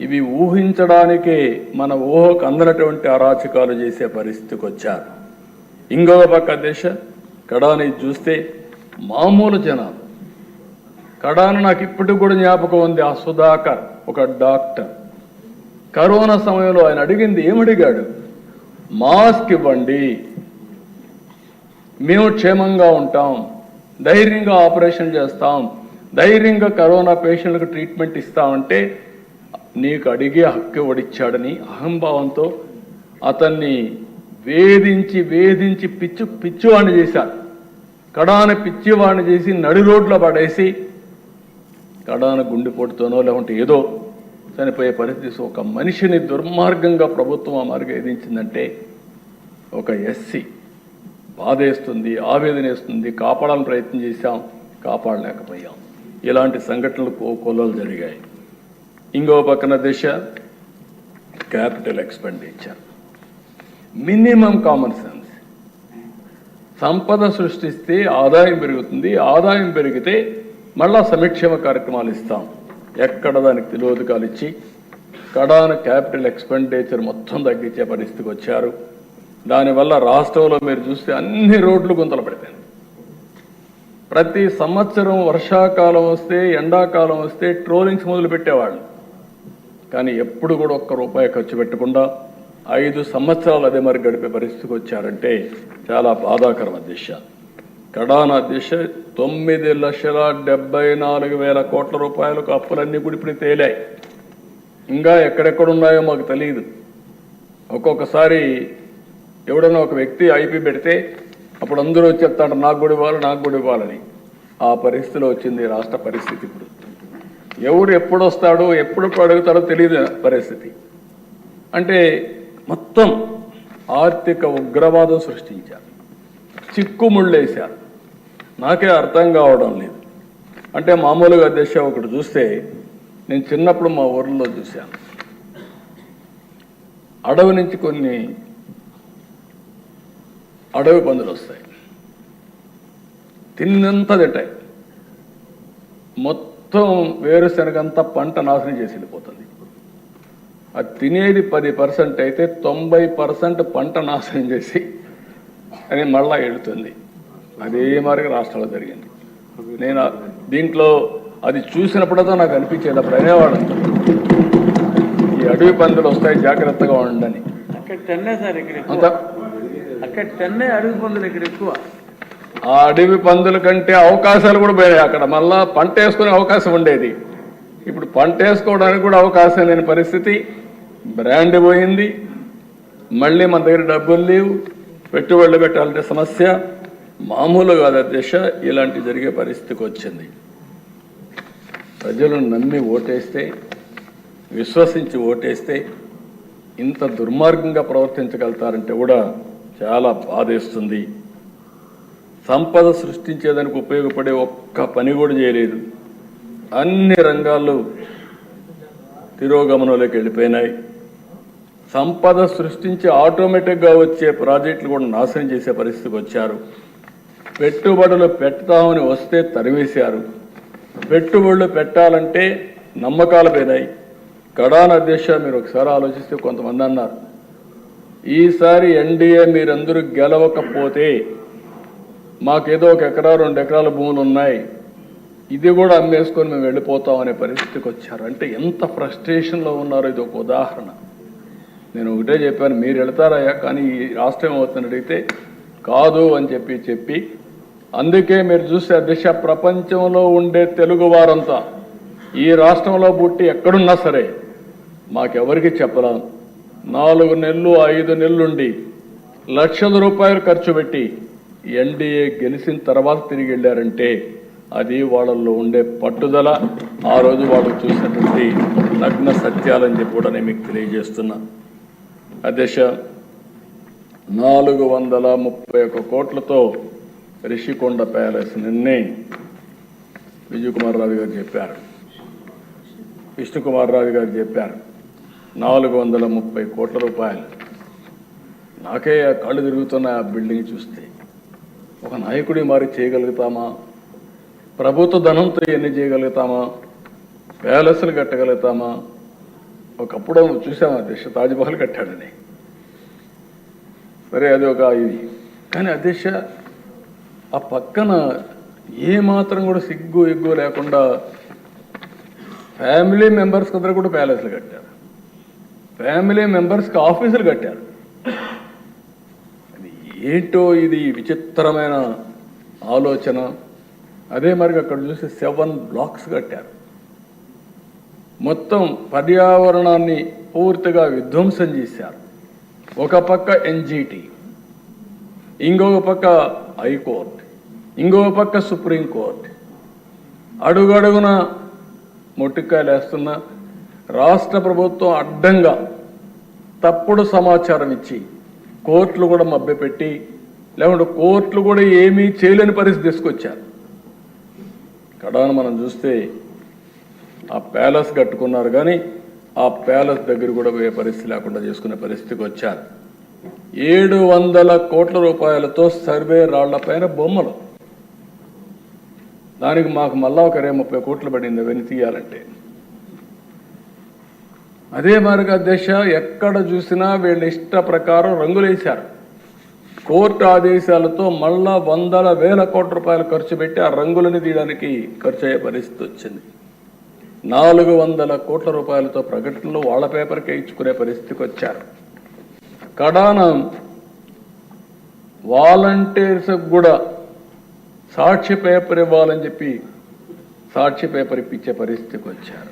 ఇవి ఊహించడానికే మన ఊహకు అందనటువంటి అరాచకాలు చేసే పరిస్థితికి వచ్చారు. ఇంకొక పక్క దేశ కడాని చూస్తే మామూలు జనాలు. కడాను నాకు ఇప్పటికి కూడా జ్ఞాపకం ఉంది. ఆ సుధాకర్ ఒక డాక్టర్, కరోనా సమయంలో ఆయన అడిగింది ఏమడిగాడు? మాస్క్ ఇవ్వండి, మేము క్షేమంగా ఉంటాం, ధైర్యంగా ఆపరేషన్ చేస్తాం, ధైర్యంగా కరోనా పేషెంట్లకు ట్రీట్మెంట్ ఇస్తామంటే నీకు అడిగే హక్కు ఇచ్చాడని అహంభావంతో అతన్ని వేధించి వేధించి పిచ్చివాణ్ణి చేశారు. కడాన పిచ్చివాణ్ణి చేసి నడి రోడ్లో పడేసి కడాన గుండెపోటుతోనో లేకుంటే ఏదో చనిపోయే పరిస్థితి. ఒక మనిషిని దుర్మార్గంగా ప్రభుత్వం ఆ మార్గం ఏదించిందంటే ఒక ఎస్సీ బాధేస్తుంది, ఆవేదన వేస్తుంది. కాపాడాలని ప్రయత్నం చేశాం, కాపాడలేకపోయాం. ఇలాంటి సంఘటనలు కొల్లలు జరిగాయి. ఇంకో పక్కన దిశ capital expenditure, minimum common sense. సంపద సృష్టిస్తే ఆదాయం పెరుగుతుంది, ఆదాయం పెరిగితే మళ్ళా సంక్షేమ కార్యక్రమాలు ఇస్తాం. ఎక్కడ దానికి తెలియదుకాలు ఇచ్చి కడాన క్యాపిటల్ ఎక్స్పెండిచర్ మొత్తం తగ్గించే పరిస్థితికి వచ్చారు. దానివల్ల రాష్ట్రంలో మీరు చూస్తే అన్ని రోడ్లు గుంతలు పడిపోయింది. ప్రతి సంవత్సరం వర్షాకాలం వస్తే ఎండాకాలం వస్తే ట్రోలింగ్స్ మొదలు పెట్టేవాళ్ళు. కానీ ఎప్పుడు కూడా ఒక్క రూపాయి ఖర్చు పెట్టకుండా 5 సంవత్సరాలు అదే మరి గడిపే పరిస్థితికి వచ్చారంటే చాలా బాధాకరం అధ్యక్ష. కడాన అధ్యక్ష 9,74,000 కోట్ల రూపాయలకు అప్పులన్నీ కూడా ఇప్పుడు తేలాయి. ఇంకా ఎక్కడెక్కడున్నాయో మాకు తెలియదు. ఒక్కొక్కసారి ఎవడన్నా ఒక వ్యక్తి ఐపీ పెడితే అప్పుడు అందరూ చెప్తాడు నాకు కూడా ఇవ్వాలి నాకు కూడా ఇవ్వాలని. ఆ పరిస్థితిలో వచ్చింది రాష్ట్ర పరిస్థితి. ఇప్పుడు ఎవడు ఎప్పుడు వస్తాడో ఎప్పుడు అడుగుతాడో తెలియదు పరిస్థితి. అంటే మొత్తం ఆర్థిక ఉగ్రవాదం సృష్టించారు, చిక్కుముళ్ళేశారు. నాకే అర్థం కావడం లేదు. అంటే మామూలుగా అధ్యక్ష ఒకటి చూస్తే నేను చిన్నప్పుడు మా ఊర్లో చూశాను, అడవి నుంచి కొన్ని అడవి పందులు వస్తాయి, తిన్నంతా తింటాయి, మొత్తం వేరుశనగంతా పంట నాశనం చేసి వెళ్ళిపోతుంది. అది తినేది 10% అయితే 90% పంట నాశనం చేసి అని మళ్ళా వెళుతుంది. అదే మరి రాష్ట్రంలో జరిగింది. నేను దీంట్లో అది చూసినప్పుడతో నాకు అనిపించేది, అప్పుడు అనేవాడు ఈ అడవి పందులు వస్తాయి జాగ్రత్తగా ఉండండి. అక్కడ టెన్నే అడవి పందులు ఇక్కడ ఎక్కువ. ఆ అడవి పందుల కంటే అవకాశాలు కూడా పోయాయి. అక్కడ మళ్ళా పంట వేసుకునే అవకాశం ఉండేది, ఇప్పుడు పంట వేసుకోవడానికి కూడా అవకాశం లేని పరిస్థితి. బ్రాండ్ పోయింది, మళ్ళీ మన దగ్గర డబ్బులు లేవు, పెట్టుబడులు పెట్టాలంటే సమస్య. మామూలు కాదు అధ్యక్ష, ఇలాంటి జరిగే పరిస్థితికి వచ్చింది. ప్రజలను నమ్మి ఓటేస్తే, విశ్వసించి ఓటేస్తే ఇంత దుర్మార్గంగా ప్రవర్తించగలుగుతారంటే కూడా చాలా బాధేస్తుంది. సంపద సృష్టించేదానికి ఉపయోగపడే ఒక్క పని కూడా చేయలేదు. అన్ని రంగాల్లో తిరోగమనంలోకి వెళ్ళిపోయినాయి. సంపద సృష్టించి ఆటోమేటిక్గా వచ్చే ప్రాజెక్టులు కూడా నాశనం చేసే పరిస్థితికి వచ్చారు. పెట్టుబడులు పెడతామని వస్తే తరివేశారు. పెట్టుబడులు పెట్టాలంటే నమ్మకాలు పోయినాయి. కడాన అధ్యక్ష మీరు ఒకసారి ఆలోచిస్తే కొంతమంది అన్నారు, ఈసారి ఎన్డీఏ మీరందరూ గెలవకపోతే మాకేదో 1 ఎకరా 2 ఎకరాల భూములు ఉన్నాయి, ఇది కూడా అమ్మేసుకొని మేము వెళ్ళిపోతాం అనే పరిస్థితికి వచ్చారు. అంటే ఎంత ఫ్రస్ట్రేషన్లో ఉన్నారో ఇది ఒక ఉదాహరణ. నేను ఒకటే చెప్పాను, మీరు వెళ్తారయ్యా కానీ ఈ రాష్ట్రం ఏమవుతుందని అడిగితే కాదు అని చెప్పి అందుకే మీరు చూస్తే అధ్యక్ష ప్రపంచంలో ఉండే తెలుగు వారంతా ఈ రాష్ట్రంలో పుట్టి ఎక్కడున్నా సరే మాకెవరికి చెప్పలేం. 4 నెలలు 5 నెలలుండి లక్షల రూపాయలు ఖర్చు పెట్టి ఎన్డీఏ గెలిచిన తర్వాత తిరిగి వెళ్ళారంటే అది వాళ్ళల్లో ఉండే పట్టుదల, ఆ రోజు వాళ్ళు చూసినటువంటి నగ్న సత్యాలని చెప్పి కూడా నేను మీకు తెలియజేస్తున్నా. అధ్యక్ష 431 కోట్లతో రిషికొండ ప్యాలెస్ నిన్నే విజయకుమార్ రావు గారు చెప్పారు, విష్ణుకుమార్ రావు గారు చెప్పారు 430 కోట్ల రూపాయలు. నాకే కళ్ళు తిరుగుతున్న ఆ బిల్డింగ్ చూస్తే ఒక నాయకుడి మారి చేయగలుగుతామా? ప్రభుత్వ ధనంతో ఎన్ని చేయగలుగుతామా? ప్యాలెస్లు కట్టగలుగుతామా? ఒకప్పుడు చూసామా అధ్యక్ష తాజ్మహల్ కట్టాడని, సరే అది ఒక ఇది. కానీ అధ్యక్ష ఆ పక్కన ఏమాత్రం కూడా సిగ్గు ఎగ్గు లేకుండా ఫ్యామిలీ మెంబర్స్కి అందరూ కూడా ప్యాలెస్లు కట్టారు, ఫ్యామిలీ మెంబర్స్కి ఆఫీసులు కట్టారు. అది ఏంటో ఇది విచిత్రమైన ఆలోచన. అదే మరి అక్కడ చూసి 7 బ్లాక్స్ కట్టారు. మొత్తం పర్యావరణాన్ని పూర్తిగా విధ్వంసం చేశారు. ఒక పక్క ఎన్జిటి, ఇంకొక పక్క హైకోర్టు, ఇంకొక పక్క సుప్రీంకోర్టు, అడుగడుగున మొట్టికాయలు వేస్తున్న రాష్ట్ర ప్రభుత్వం అడ్డంగా తప్పుడు సమాచారం ఇచ్చి కోర్టులు కూడా మభ్యపెట్టి, లేకుంటే కోర్టులు కూడా ఏమీ చేయలేని పరిస్థితి తీసుకొచ్చారు. కడాన మనం చూస్తే ఆ ప్యాలెస్ కట్టుకున్నారు కానీ ఆ ప్యాలెస్ దగ్గర కూడా పోయే పరిస్థితి లేకుండా చేసుకునే పరిస్థితికి వచ్చారు. 700 కోట్ల రూపాయలతో సర్వే రాళ్లపైన బొమ్మలు, దానికి మాకు మళ్ళా ఒక 30 కోట్లు పడింది అవన్నీ తీయాలంటే. అదే మాదిరిగా దిశ ఎక్కడ చూసినా వీళ్ళ ఇష్ట ప్రకారం రంగులేశారు. కోర్టు ఆదేశాలతో మళ్ళా వందల వేల కోట్ల రూపాయలు ఖర్చు పెట్టి ఆ రంగులని తీయడానికి ఖర్చు అయ్యే పరిస్థితి వచ్చింది. 400 కోట్ల రూపాయలతో ప్రకటనలు వాళ్ళ పేపర్కే ఇచ్చుకునే పరిస్థితికి వచ్చారు. కడాన వాలంటీర్స్ కూడా సాక్షి పేపర్ ఇవ్వాలని చెప్పి సాక్షి పేపర్ ఇప్పించే పరిస్థితికి వచ్చారు.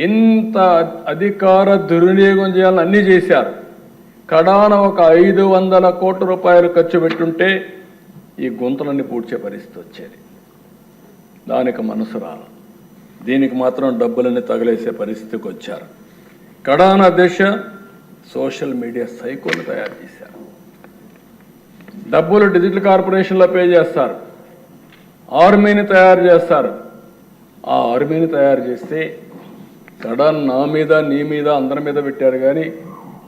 ఎంత అధికార దుర్వినియోగం చేయాలని అన్నీ చేశారు. కడాన ఒక 500 కోట్ల రూపాయలు ఖర్చు పెట్టుంటే ఈ గుంతలన్నీ పూడ్చే పరిస్థితి వచ్చేది. దానికి మనసు రాల, దీనికి మాత్రం డబ్బులన్నీ తగిలేసే పరిస్థితికి వచ్చారు. కడాన దిశ సోషల్ మీడియా సైకోను తయారు చేశారు. డబ్బులు డిజిటల్ కార్పొరేషన్లో పే చేస్తారు, ఆర్మీని తయారు చేస్తారు. ఆ ఆర్మీని తయారు చేస్తే కడాన నా మీద నీ మీద అందరి మీద పెట్టారు, కానీ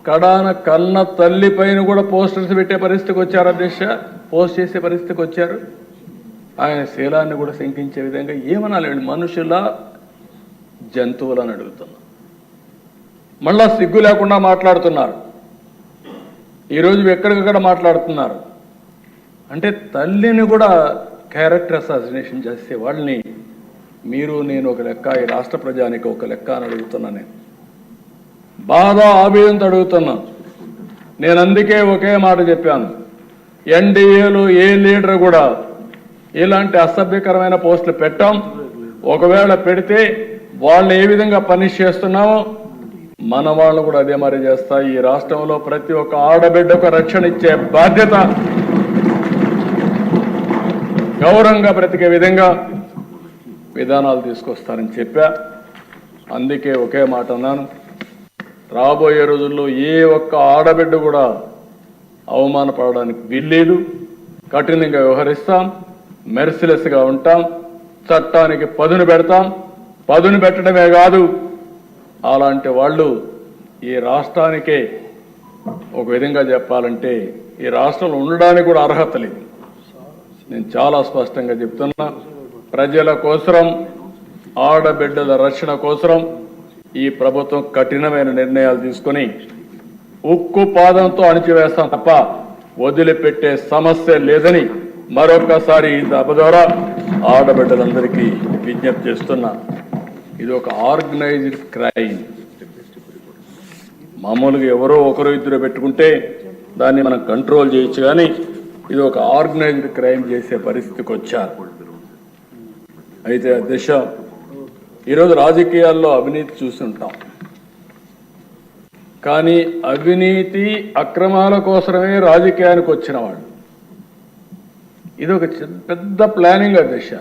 కడాన కన్న తల్లి పైన కూడా పోస్టర్స్ పెట్టే పరిస్థితికి వచ్చారు. అధ్యక్ష పోస్ట్ చేసే పరిస్థితికి వచ్చారు. ఆయన శీలాన్ని కూడా శంకించే విధంగా ఏమనాలి, మనుషుల జంతువులని అడుగుతున్నా. మళ్ళా సిగ్గు లేకుండా మాట్లాడుతున్నారు. ఈరోజు ఎక్కడికక్కడ మాట్లాడుతున్నారు. అంటే తల్లిని కూడా క్యారెక్టర్ అసాసినేషన్ చేసే వాళ్ళని మీరు నేను ఒక లెక్క, ఈ రాష్ట్ర ప్రజానికి ఒక లెక్క అని అడుగుతున్నా. నేను బాధ ఆవేదనతో అడుగుతున్నా. నేను అందుకే ఒకే మాట చెప్పాను, ఎన్డీఏలో ఏ లీడర్ కూడా ఇలాంటి అసభ్యకరమైన పోస్టులు పెట్టాం. ఒకవేళ పెడితే వాళ్ళని ఏ విధంగా పనిష్ చేస్తున్నామో మన వాళ్ళు కూడా అదే మరి చేస్తా. ఈ రాష్ట్రంలో ప్రతి ఒక్క ఆడబిడ్డకు రక్షణ ఇచ్చే బాధ్యత, గౌరవంగా బ్రతికే విధంగా విధానాలు తీసుకొస్తారని చెప్పా. అందుకే ఒకే మాట అన్నాను, రాబోయే రోజుల్లో ఏ ఒక్క ఆడబిడ్డ కూడా అవమానపడడానికి వీల్లేదు. కఠినంగా వ్యవహరిస్తాం, మెర్సిలెస్గా ఉంటాం, చట్టానికి పదును పెడతాం. పదును పెట్టడమే కాదు, అలాంటి వాళ్ళు ఈ రాష్ట్రానికే ఒక విధంగా చెప్పాలంటే ఈ రాష్ట్రంలో ఉండడానికి కూడా అర్హత లేదు. నేను చాలా స్పష్టంగా చెప్తున్నా, ప్రజల కోసం, ఆడబిడ్డల రక్షణ కోసం ఈ ప్రభుత్వం కఠినమైన నిర్ణయాలు తీసుకొని ఉక్కు పాదంతో అణిచివేస్తాం తప్ప వదిలిపెట్టే సమస్య లేదని మరొకసారి ఈ సభ ద్వారా ఆడబిడ్డలందరికీ విజ్ఞప్తి చేస్తున్నా. ఇది ఒక ఆర్గనైజ్డ్ క్రైమ్. మామూలుగా ఎవరో ఒకరు ఇద్దరు పెట్టుకుంటే దాన్ని మనం కంట్రోల్ చేయొచ్చు, కానీ ఇది ఒక ఆర్గనైజ్డ్ క్రైమ్ చేసే పరిస్థితికి వచ్చారు. అయితే అధ్యక్ష, ఈరోజు రాజకీయాల్లో అవినీతి చూస్తుంటాం, కానీ అవినీతి అక్రమాల కోసమే రాజకీయానికి వచ్చిన వాళ్ళు. ఇది ఒక పెద్ద ప్లానింగ్ అధ్యక్ష.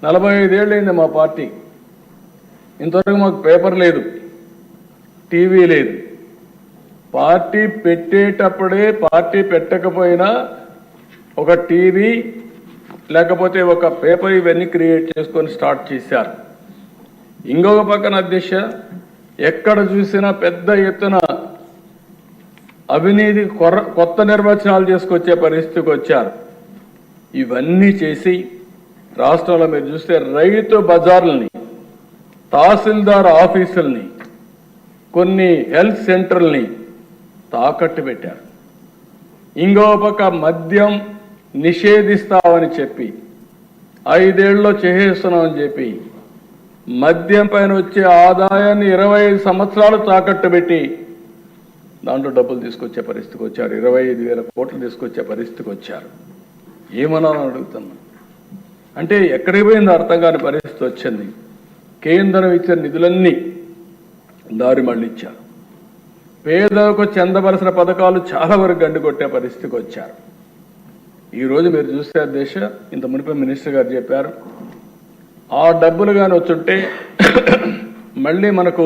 45 ఏళ్ళైంది మా పార్టీ. ఇంతవరకు మాకు పేపర్ లేదు, టీవీ లేదు. పార్టీ పెట్టేటప్పుడే, పార్టీ పెట్టకపోయినా ఒక టీవీ లేకపోతే ఒక పేపర్ ఇవన్నీ క్రియేట్ చేసుకొని స్టార్ట్ చేశారు. ఇంకొక పక్కన అధ్యక్ష, ఎక్కడ చూసినా పెద్ద ఎత్తున అవినీతి కొత్త నిర్వచనాలు చేసుకొచ్చే పరిస్థితికి వచ్చారు. ఇవన్నీ చేసి రాష్ట్రంలో మీరు చూస్తే రైతు బజార్లని, తహసీల్దార్ ఆఫీసుల్ని, కొన్ని హెల్త్ సెంటర్ని తాకట్టు పెట్టారు. ఇంకో పక్క మద్యం నిషేధిస్తామని చెప్పి 5 ఏళ్ళలో చేసేస్తున్నామని చెప్పి మద్యం పైన వచ్చే ఆదాయాన్ని 25 సంవత్సరాలు తాకట్టు పెట్టి దాంట్లో డబ్బులు తీసుకొచ్చే పరిస్థితికి వచ్చారు. 25,000 కోట్లు తీసుకొచ్చే పరిస్థితికి వచ్చారు. ఏమన్నాను అడుగుతున్నా. అంటే ఎక్కడికి పోయిందో అర్థం కాని పరిస్థితి వచ్చింది. కేంద్రం ఇచ్చిన నిధులన్నీ దారి మళ్ళించారు. పేదలకు చెందవలసిన పథకాలు చాలా వరకు గండి కొట్టే పరిస్థితికి వచ్చారు. ఈరోజు మీరు చూస్తే దేశ, ఇంత మునిపే మినిస్టర్ గారు చెప్పారు, ఆ డబ్బులు కానీ వచ్చుంటే మళ్ళీ మనకు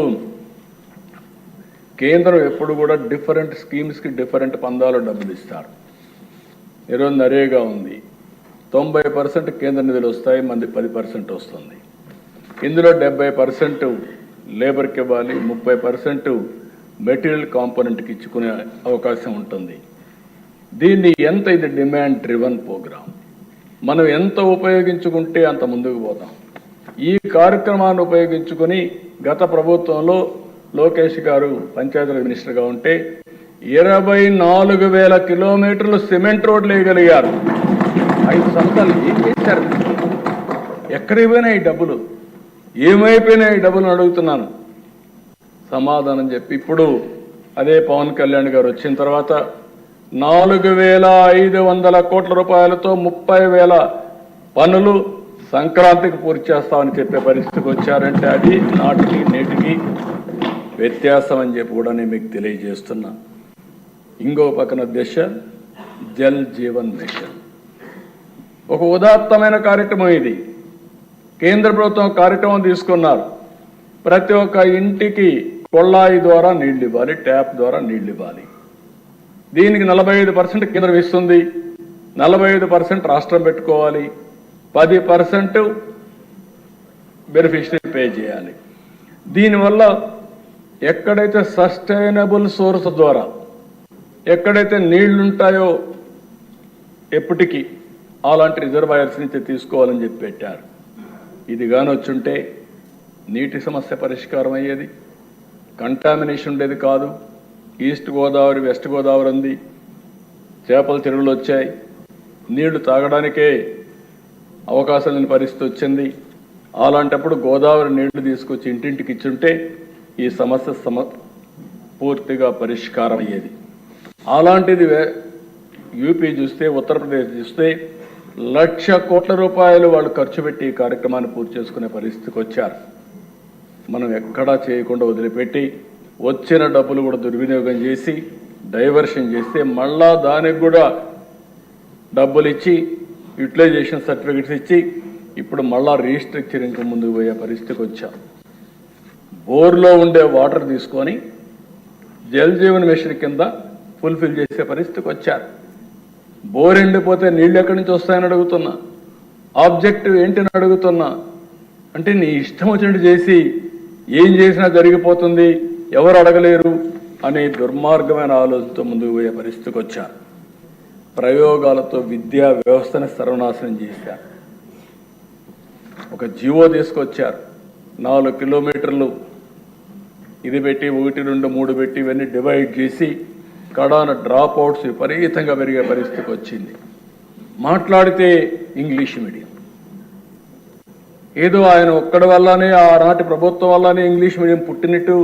కేంద్రం ఎప్పుడు కూడా డిఫరెంట్ స్కీమ్స్కి డిఫరెంట్ పందాలు డబ్బులు ఇస్తారు. ఈరోజు నరేగా ఉంది, 90% కేంద్ర నిధులు వస్తాయి, మంది 10% వస్తుంది. ఇందులో 70% లేబర్కి ఇవ్వాలి, 30% మెటీరియల్ కాంపోనెంట్కి ఇచ్చుకునే అవకాశం ఉంటుంది. దీన్ని ఎంత, ఇది డిమాండ్ డ్రివన్ ప్రోగ్రామ్. మనం ఎంత ఉపయోగించుకుంటే అంత ముందుకు పోతాం. ఈ కార్యక్రమాన్ని ఉపయోగించుకొని గత ప్రభుత్వంలో లోకేష్ గారు పంచాయతీరాజ్ మినిస్టర్గా ఉంటే 24,000 కిలోమీటర్లు సిమెంట్ రోడ్లు వేయగలిగారు. 5 సంవత్సరాలు ఏం చేశారు? ఎక్కడికి పోయినాయి ఈ డబ్బులు? ఏమైపోయినాయి ఈ డబ్బులు అడుగుతున్నాను సమాధానం చెప్పి. ఇప్పుడు అదే పవన్ కళ్యాణ్ గారు వచ్చిన తర్వాత 4,500 కోట్ల రూపాయలతో 30,000 పనులు సంక్రాంతికి పూర్తి చేస్తామని చెప్పే పరిస్థితికి వచ్చారంటే అది నాటికి నేటికి వ్యత్యాసం అని చెప్పి కూడా నేను మీకు తెలియజేస్తున్నా. ఇంకో పక్కన దిశ జల్ జీవన్ మిషన్ ఒక ఉదాత్తమైన కార్యక్రమం. ఇది కేంద్ర ప్రభుత్వం కార్యక్రమం తీసుకున్నారు. ప్రతి ఒక్క ఇంటికి కొళ్ళాయి ద్వారా నీళ్లు ఇవ్వాలి, ట్యాప్ ద్వారా నీళ్లు ఇవ్వాలి. దీనికి 45% కేంద్రం ఇస్తుంది, 45% రాష్ట్రం పెట్టుకోవాలి, 10% బెనిఫిషరీ పే చేయాలి. దీనివల్ల ఎక్కడైతే సస్టైనబుల్ సోర్స్ ద్వారా ఎక్కడైతే నీళ్లుంటాయో ఎప్పటికీ అలాంటి రిజర్వాయర్స్ నుంచి తీసుకోవాలని చెప్పి పెట్టారు. ఇది కానీ వచ్చుంటే నీటి సమస్య పరిష్కారం అయ్యేది, కంటామినేషన్ ఉండేది కాదు. ఈస్ట్ గోదావరి వెస్ట్ గోదావరి ఉంది, చేపల చెరువులు వచ్చాయి, నీళ్లు తాగడానికే అవకాశం లేని పరిస్థితి వచ్చింది. అలాంటప్పుడు గోదావరి నీళ్లు తీసుకొచ్చి ఇంటింటికి ఇచ్చుంటే ఈ సమస్య పూర్తిగా పరిష్కారం అయ్యేది. అలాంటిది యూపీ చూస్తే, ఉత్తరప్రదేశ్ చూస్తే 1,00,000 కోట్ల రూపాయలు వాళ్ళు ఖర్చు పెట్టి ఈ కార్యక్రమాన్ని పూర్తి చేసుకునే పరిస్థితికి వచ్చారు. మనం ఎక్కడా చేయకుండా వదిలిపెట్టి వచ్చిన డబ్బులు కూడా దుర్వినియోగం చేసి డైవర్షన్ చేస్తే మళ్ళా దానికి కూడా డబ్బులు ఇచ్చి యూటిలైజేషన్ సర్టిఫికెట్స్ ఇచ్చి ఇప్పుడు మళ్ళా రీస్ట్రక్చరింగ్ ముందుకు పోయే పరిస్థితికి వచ్చాం. బోర్లో ఉండే వాటర్ తీసుకొని జల్ జీవన్ మిషన్ కింద ఫుల్ఫిల్ చేసే పరిస్థితికి వచ్చారు. బోర్ ఎండిపోతే నీళ్ళు ఎక్కడి నుంచి వస్తాయని అడుగుతున్నా, ఆబ్జెక్టివ్ ఏంటని అడుగుతున్నా. అంటే నీ ఇష్టం వచ్చినట్టు చేసి ఏం చేసినా జరిగిపోతుంది, ఎవరు అడగలేరు అనే దుర్మార్గమైన ఆలోచనతో ముందుకు పోయే పరిస్థితికి వచ్చారు. ప్రయోగాలతో విద్యా వ్యవస్థను సర్వనాశనం చేశారు. ఒక జీవో తీసుకొచ్చారు, 4 కిలోమీటర్లు ఇది పెట్టి 1, 2, 3 పెట్టి ఇవన్నీ డివైడ్ చేసి కడాన డ్రాప్ అవుట్స్ విపరీతంగా పెరిగే పరిస్థితికి వచ్చింది. మాట్లాడితే ఇంగ్లీష్ మీడియం, ఏదో ఆయన ఒక్కడి వల్లనే ఆనాటి ప్రభుత్వం వల్లనే ఇంగ్లీష్ మీడియం పుట్టినట్టు,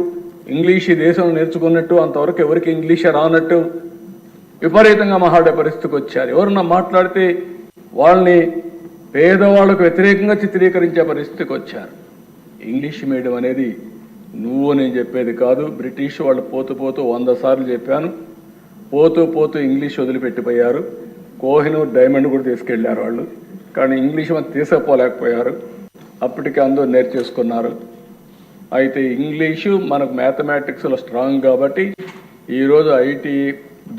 ఇంగ్లీష్ ఈ దేశంలో నేర్చుకున్నట్టు, అంతవరకు ఎవరికి ఇంగ్లీషే రానట్టు విపరీతంగా మాట్లాడే పరిస్థితికి వచ్చారు. ఎవరన్నా మాట్లాడితే వాళ్ళని పేదవాళ్ళకు వ్యతిరేకంగా చిత్రీకరించే పరిస్థితికి వచ్చారు. ఇంగ్లీష్ మీడియం అనేది నువ్వు నేను చెప్పేది కాదు. బ్రిటిష్ వాళ్ళు పోతూ 100 సార్లు చెప్పాను, పోతూ ఇంగ్లీష్ వదిలిపెట్టిపోయారు. కోహినూర్ డైమండ్ కూడా తీసుకెళ్లారు వాళ్ళు, కానీ ఇంగ్లీష్ మనం తీసుకుపోలేకపోయారు. అప్పటికి అందరూ నేర్చేసుకున్నారు. అయితే ఇంగ్లీషు మనకు మ్యాథమెటిక్స్లో స్ట్రాంగ్ కాబట్టి ఈరోజు ఐటీ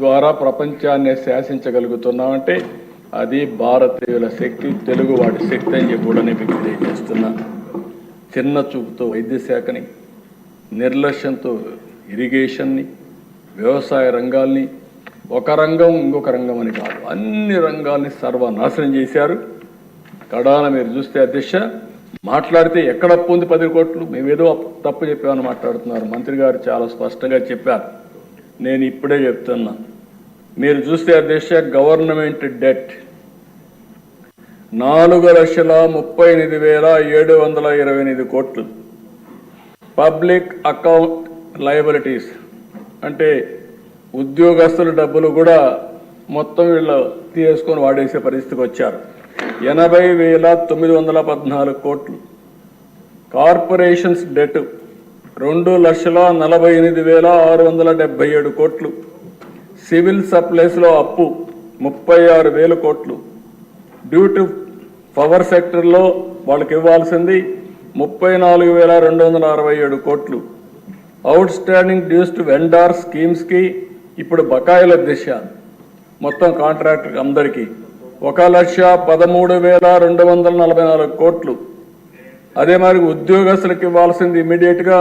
ద్వారా ప్రపంచాన్ని శాసించగలుగుతున్నామంటే అది భారతీయుల శక్తి, తెలుగు వాడి శక్తి అని చెప్పి కూడా నేను మీకు తెలియజేస్తున్నా. చిన్న చూపుతో వైద్య శాఖని, నిర్లక్ష్యంతో ఇరిగేషన్ని, వ్యవసాయ రంగాల్ని, ఒక రంగం ఇంకొక రంగం అని కాదు అన్ని రంగాల్ని సర్వనాశనం చేశారు. కడాన మీరు చూస్తే అధ్యక్ష మాట్లాడితే ఎక్కడ అప్పు ఉంది 10 కోట్లు, మేమేదో తప్పు చెప్పామని మాట్లాడుతున్నారు. మంత్రి గారు చాలా స్పష్టంగా చెప్పారు. నేను ఇప్పుడే చెప్తున్నా, మీరు చూస్తే అధ్యక్ష గవర్నమెంట్ డెట్ 4,38,728 కోట్లు, పబ్లిక్ అకౌంట్ లయబిలిటీస్ అంటే ఉద్యోగస్తుల డబ్బులు కూడా మొత్తం వీళ్ళు తీసుకొని వాడేసే పరిస్థితికి వచ్చారు, 80,914 కోట్లు. కార్పొరేషన్స్ డెట్ 2,48,677 కోట్లు. సివిల్ సప్లైస్లో అప్పు 36,000 కోట్లు. డ్యూ టు పవర్ సెక్టర్లో వాళ్ళకి ఇవ్వాల్సింది 34,267 కోట్లు. Outstanding dues to vendor స్కీమ్స్కి ఇప్పుడు బకాయిల దిశ మొత్తం కాంట్రాక్టర్ అందరికీ 1,13,244 కోట్లు. అదే మరి ఉద్యోగస్తులకు ఇవ్వాల్సింది ఇమీడియట్గా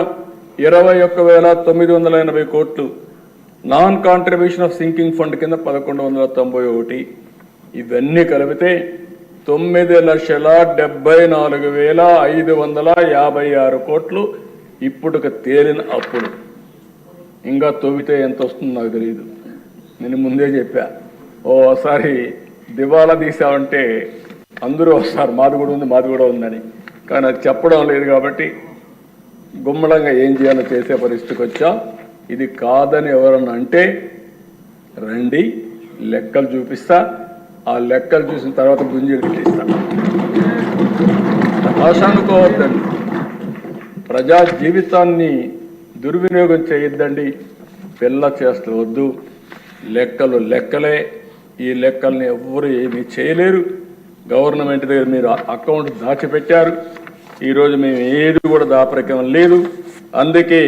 21,980 కోట్లు. Non contribution of sinking fund కింద 1,191. ఇవన్నీ కలిపితే 9,74,556 కోట్లు ఇప్పుడుక తేలిన అప్పుడు ఇంకా తవ్వితే ఎంత వస్తుందో నాకు తెలియదు. నేను ముందే చెప్పా, ఓసారి దివాలా తీసామంటే అందరూ వస్తారు, మాది కూడా ఉందని. కానీ అది చెప్పడం లేదు కాబట్టి గుమ్మడంగా ఏం చేయాలో చేసే పరిస్థితికి వచ్చాం. ఇది కాదని ఎవరన్నా అంటే రండి, లెక్కలు చూపిస్తా. ఆ లెక్కలు చూసిన తర్వాత గుంజీలు పెట్టిస్తా. ఆశ అనుకోవద్దండి, ప్రజా జీవితాన్ని దుర్వినియోగం చేయొద్దండి. పిల్ల చేస్తూ వద్దు. లెక్కలు లెక్కలే. ఈ లెక్కల్ని ఎవ్వరు ఏమీ చేయలేరు. గవర్నమెంట్ దగ్గర మీరు అకౌంట్ దాచిపెట్టారు. ఈరోజు మేము ఏది కూడా దాపరికం లేదు. అందుకే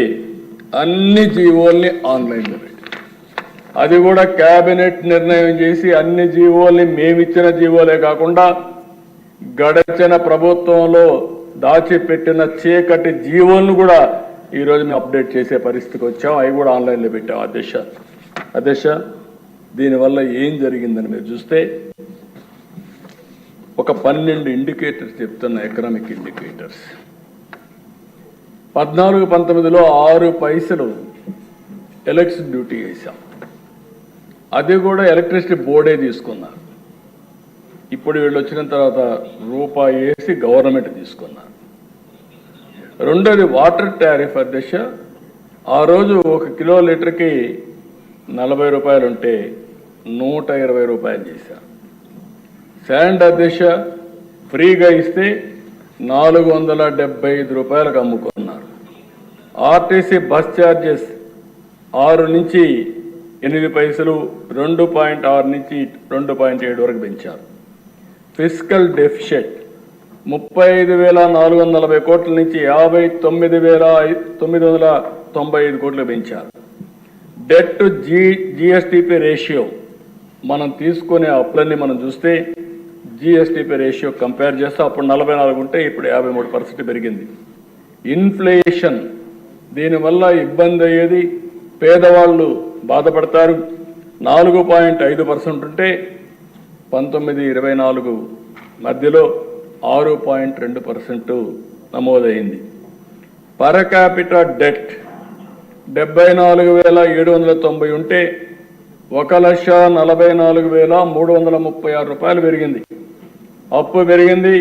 అన్ని జీవోల్ని ఆన్లైన్లో పెట్టి, అది కూడా కేబినెట్ నిర్ణయం చేసి అన్ని జీవోల్ని మేమిచ్చిన జీవోలే కాకుండా గడచిన ప్రభుత్వంలో దాచిపెట్టిన చీకటి జీవోలను కూడా ఈరోజు మేము అప్డేట్ చేసే పరిస్థితికి వచ్చాం. అవి కూడా ఆన్లైన్లో పెట్టాం. అధ్యక్ష, దీనివల్ల ఏం జరిగిందని మీరు చూస్తే ఒక 12 ఇండికేటర్స్ చెప్తున్న ఎకనామిక్ ఇండికేటర్స్. 14-19లో 6 పైసలు ఎలక్ట్రిసిటీ డ్యూటీ వేసాం. అది కూడా ఎలక్ట్రిసిటీ బోర్డే తీసుకున్నారు. ఇప్పుడు వీళ్ళు వచ్చిన తర్వాత రూపాయి వేసి గవర్నమెంట్ తీసుకున్నారు. రెండోది వాటర్ టారిఫ్. అధ్యక్ష, ఆ రోజు 1 కిలో లీటర్కి 40 రూపాయలు ఉంటే 120 రూపాయలు చేశారు. శాండ్ అధ్యక్ష ఫ్రీగా ఇస్తే 475 రూపాయలకు అమ్ముకున్నారు. ఆర్టీసీ బస్ ఛార్జెస్ 6 నుంచి 8 పైసలు 2.6 నుంచి 2.7 వరకు పెంచారు. ఫిస్కల్ డెఫిషిట్ 35,440 కోట్ల నుంచి 59,995 కోట్లు పెంచారు. డెట్ టు జిఎస్టిపి రేషియో మనం తీసుకునే అప్పులన్నీ మనం చూస్తే జిఎస్టిపి రేషియో కంపేర్ చేస్తే అప్పుడు 44 ఉంటే ఇప్పుడు 53% పెరిగింది. ఇన్ఫ్లేషన్, దీనివల్ల ఇబ్బంది అయ్యేది, పేదవాళ్ళు బాధపడతారు. 4.5% ఉంటే 19-24 మధ్యలో 6.2% నమోదైంది. పర్ క్యాపిటా డెట్ 74,790 ఉంటే 1,44,336 రూపాయలు పెరిగింది. అప్పు పెరిగింది,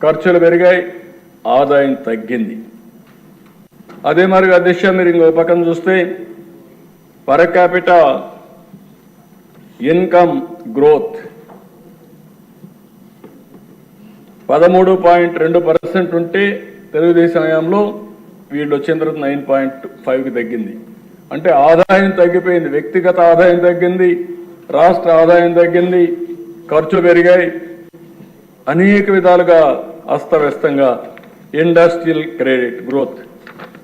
ఖర్చులు పెరిగాయి, ఆదాయం తగ్గింది. అదే మరి అధ్యక్ష మీరు ఇంకో పక్కన చూస్తే పర్ క్యాపిటా ఇన్కమ్ గ్రోత్ 13.2% ఉంటే తెలుగుదేశం హయాంలో వీళ్ళు వచ్చిన తర్వాత 9.5కి తగ్గింది. అంటే ఆదాయం తగ్గిపోయింది, వ్యక్తిగత ఆదాయం తగ్గింది, రాష్ట్ర ఆదాయం తగ్గింది, ఖర్చులు పెరిగాయి, అనేక విధాలుగా అస్తవ్యస్తంగా. ఇండస్ట్రియల్ క్రెడిట్ గ్రోత్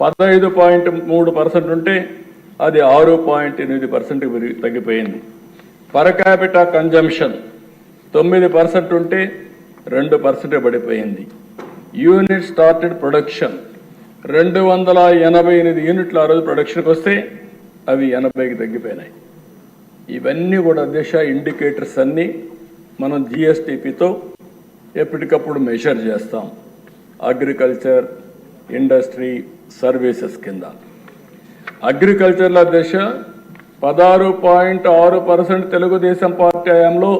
15.3% ఉంటే అది 6.8% తగ్గిపోయింది. పర్ క్యాపిటా కన్జంప్షన్ 9% ఉంటే 2% పడిపోయింది. యూనిట్ స్టార్టెడ్ ప్రొడక్షన్ 288 యూనిట్లు ఆ రోజు ప్రొడక్షన్కి వస్తే అవి 80కి తగ్గిపోయినాయి. ఇవన్నీ కూడా అధ్యక్ష ఇండికేటర్స్ అన్నీ మనం జిఎస్టిపితో ఎప్పటికప్పుడు మెజర్ చేస్తాం. అగ్రికల్చర్, ఇండస్ట్రీ, సర్వీసెస్ కింద. అగ్రికల్చర్లో అధ్యక్ష 16.6% తెలుగుదేశం పార్టీ హయాంలో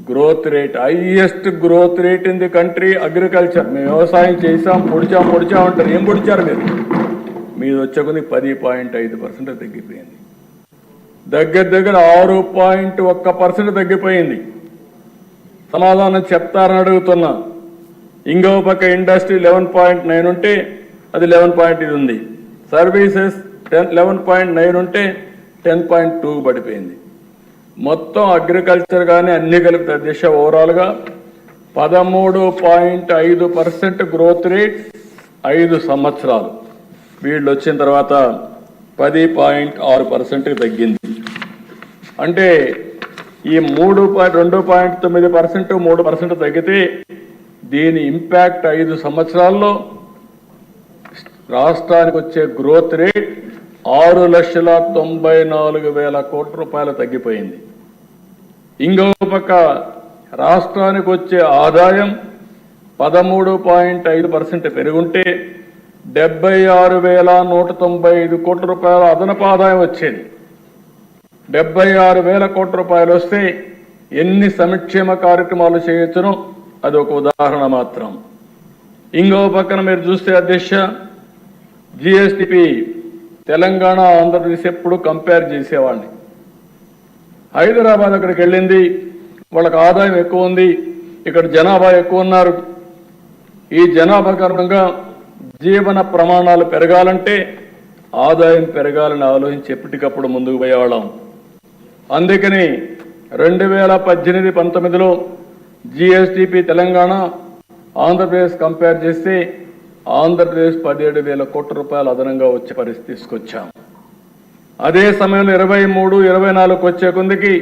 growth rate, highest growth rate in the country agriculture. మేము వ్యవసాయం చేసాం, పొడిచాం అంటారు. ఏం పొడిచారు మీరు? మీరు వచ్చేకొంది 10.5% తగ్గిపోయింది. దగ్గర 6.1% తగ్గిపోయింది. సమాధానం చెప్తారని అడుగుతున్నా. ఇంకో పక్క ఇండస్ట్రీ 11.9 ఉంటే అది 11 ఉంది. సర్వీసెస్ 11.9 ఉంటే 10.2 పడిపోయింది. మొత్తం అగ్రికల్చర్ కానీ అన్ని కలిపి అధ్యక్ష ఓవరాల్గా 13.5% గ్రోత్ రేట్ 5 సంవత్సరాలు. వీళ్ళు వచ్చిన తర్వాత 10.6% తగ్గింది. అంటే ఈ 2.9% 3% తగ్గితే దీని ఇంపాక్ట్ 5 సంవత్సరాల్లో రాష్ట్రానికి వచ్చే గ్రోత్ రేట్ 6,94,000 కోట్ల రూపాయలు తగ్గిపోయింది. ఇంకో పక్క రాష్ట్రానికి వచ్చే ఆదాయం 13.5% పెరుగుంటే 76,195 కోట్ల రూపాయల అదనపు ఆదాయం వచ్చేది. 76,000 కోట్ల రూపాయలు వస్తే ఎన్ని సంక్షేమ కార్యక్రమాలు చేయొచ్చునో అది ఒక ఉదాహరణ మాత్రం. ఇంకో పక్కన మీరు చూస్తే అధ్యక్ష, జిఎస్టిపి తెలంగాణ ఆంధ్రప్రదేశ్ ఎప్పుడు కంపేర్ చేసేవాడిని. హైదరాబాద్ అక్కడికి వెళ్ళింది, వాళ్ళకి ఆదాయం ఎక్కువ ఉంది, ఇక్కడ జనాభా ఎక్కువ ఉన్నారు. ఈ జనాభా కారణంగా జీవన ప్రమాణాలు పెరగాలంటే ఆదాయం పెరగాలని ఆలోచించి ఎప్పటికప్పుడు ముందుకు పోయేవాళ్ళం. అందుకని 2018-19లో జిఎస్టిపి తెలంగాణ ఆంధ్రప్రదేశ్ కంపేర్ చేస్తే ఆంధ్రప్రదేశ్ 17,000 కోట్ల రూపాయలు అదనంగా వచ్చే పరిస్థితి తీసుకొచ్చాం. అదే సమయంలో 23-24 వచ్చే కొందికి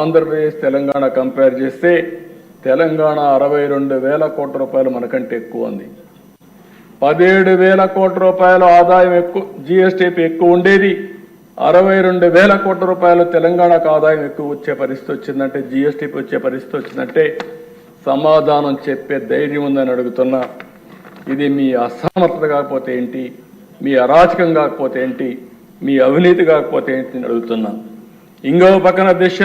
ఆంధ్రప్రదేశ్ తెలంగాణ కంపేర్ చేస్తే తెలంగాణ 62,000 కోట్ల రూపాయలు మనకంటే ఎక్కువ ఉంది. 17,000 కోట్ల రూపాయల ఆదాయం ఎక్కువ, జిఎస్టిపి ఎక్కువ ఉండేది. 62,000 కోట్ల రూపాయలు తెలంగాణకు ఆదాయం ఎక్కువ వచ్చే పరిస్థితి వచ్చిందంటే, జిఎస్టిపి వచ్చే పరిస్థితి వచ్చిందంటే సమాధానం చెప్పే ధైర్యం ఉందని అడుగుతున్నా. ఇది మీ అసమర్థత కాకపోతే ఏంటి, మీ అరాచకం కాకపోతే ఏంటి, మీ అవినీతి కాకపోతే ఏంటి అని అడుగుతున్నా. ఇంకో పక్కన దిశ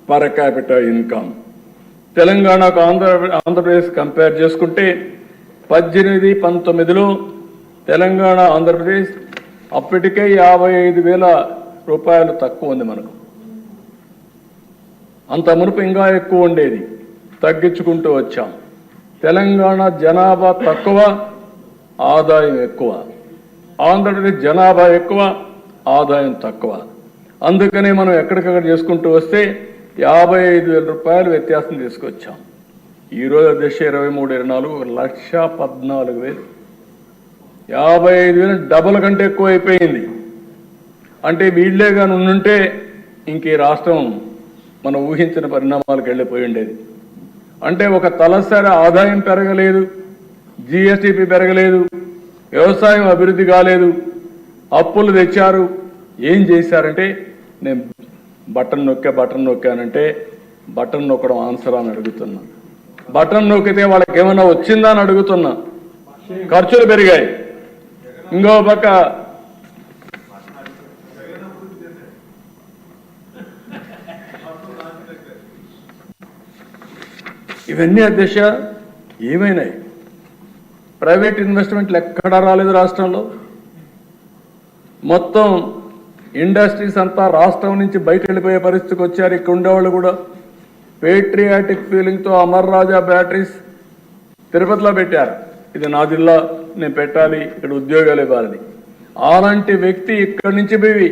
పర్ క్యాపిటల్ ఇన్కమ్ తెలంగాణకు ఆంధ్రప్రదేశ్ కంపేర్ చేసుకుంటే 18-19లో తెలంగాణ ఆంధ్రప్రదేశ్ అప్పటికే 55,000 రూపాయలు తక్కువ ఉంది మనకు. అంత మునుపు ఇంకా ఎక్కువ ఉండేది, తగ్గించుకుంటూ వచ్చాం. తెలంగాణ జనాభా తక్కువ, ఆదాయం ఎక్కువ. ఆంధ్రప్రదేశ్ జనాభా ఎక్కువ, ఆదాయం తక్కువ. అందుకనే మనం ఎక్కడికక్కడ చేసుకుంటూ వస్తే 55,000 రూపాయలు వ్యత్యాసం తీసుకొచ్చాం. ఈరోజు దశ 23-24 1,14,000. 55,000 డబుల్ కంటే ఎక్కువ అయిపోయింది. అంటే వీళ్లే కానీ ఉండుంటే ఇంక ఈ రాష్ట్రం మనం ఊహించిన పరిణామాలకు వెళ్ళిపోయి ఉండేది. అంటే ఒక తలసరి ఆదాయం పెరగలేదు, జిఎస్టిపి పెరగలేదు, వ్యవసాయం అభివృద్ధి కాలేదు, అప్పులు తెచ్చారు. ఏం చేశారంటే నేను బటన్ నొక్కానంటే బటన్ నొక్కడం ఆన్సర్ అని అడుగుతున్నా. బటన్ నొక్కితే వాళ్ళకి ఏమైనా వచ్చిందా అని అడుగుతున్నా. ఖర్చులు పెరిగాయి. ఇంకో పక్క ఇవన్నీ అధ్యక్ష ఏమైనాయి? ప్రైవేట్ ఇన్వెస్ట్మెంట్లు ఎక్కడా రాలేదు రాష్ట్రంలో. మొత్తం ఇండస్ట్రీస్ అంతా రాష్ట్రం నుంచి బయట వెళ్ళిపోయే పరిస్థితికి వచ్చారు. ఇక్కడ ఉండేవాళ్ళు కూడా పేట్రియాటిక్ ఫీలింగ్తో అమర్ రాజా బ్యాటరీస్ తిరుపతిలో పెట్టారు. ఇది నా జిల్లా, నేను పెట్టాలి, ఇక్కడ ఉద్యోగాలు ఇవ్వాలని. అలాంటి వ్యక్తి ఇక్కడి నుంచి పోయి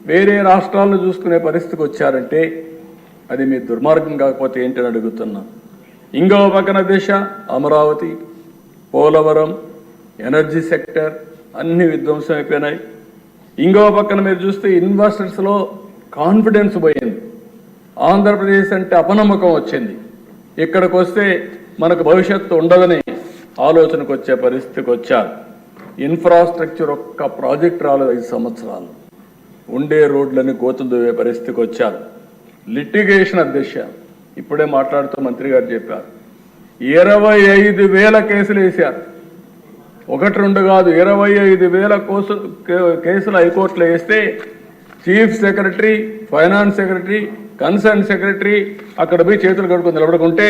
వేరే రాష్ట్రాలను చూసుకునే పరిస్థితికి వచ్చారంటే అది మీ దుర్మార్గం కాకపోతే ఏంటని అడుగుతున్నా. ఇంకో పక్కన దిశ అమరావతి, పోలవరం, ఎనర్జీ సెక్టర్ అన్ని విధ్వంసం అయిపోయినాయి. ఇంకో పక్కన మీరు చూస్తే ఇన్వెస్టర్స్లో కాన్ఫిడెన్స్ పోయింది. ఆంధ్రప్రదేశ్ అంటే అపనమ్మకం వచ్చింది. ఇక్కడికి వస్తే మనకు భవిష్యత్తు ఉండదని ఆలోచనకు వచ్చే పరిస్థితికి వచ్చారు. ఇన్ఫ్రాస్ట్రక్చర్ ఒక్క ప్రాజెక్ట్ రాలేదు 5 సంవత్సరాలు. ఉండే రోడ్లని గోతులు దువ్వే పరిస్థితికి వచ్చారు. లిటిగేషన్ అధ్యక్ష ఇప్పుడే మాట్లాడుతూ మంత్రి గారు చెప్పారు, 25,000 కేసులు వేశారు. 1-2 కాదు, 25,000 కేసులు హైకోర్టులో వేస్తే chief secretary, finance secretary, concern secretary అక్కడ పోయి చేతులు కడుక్కొని నిలబడుకుంటే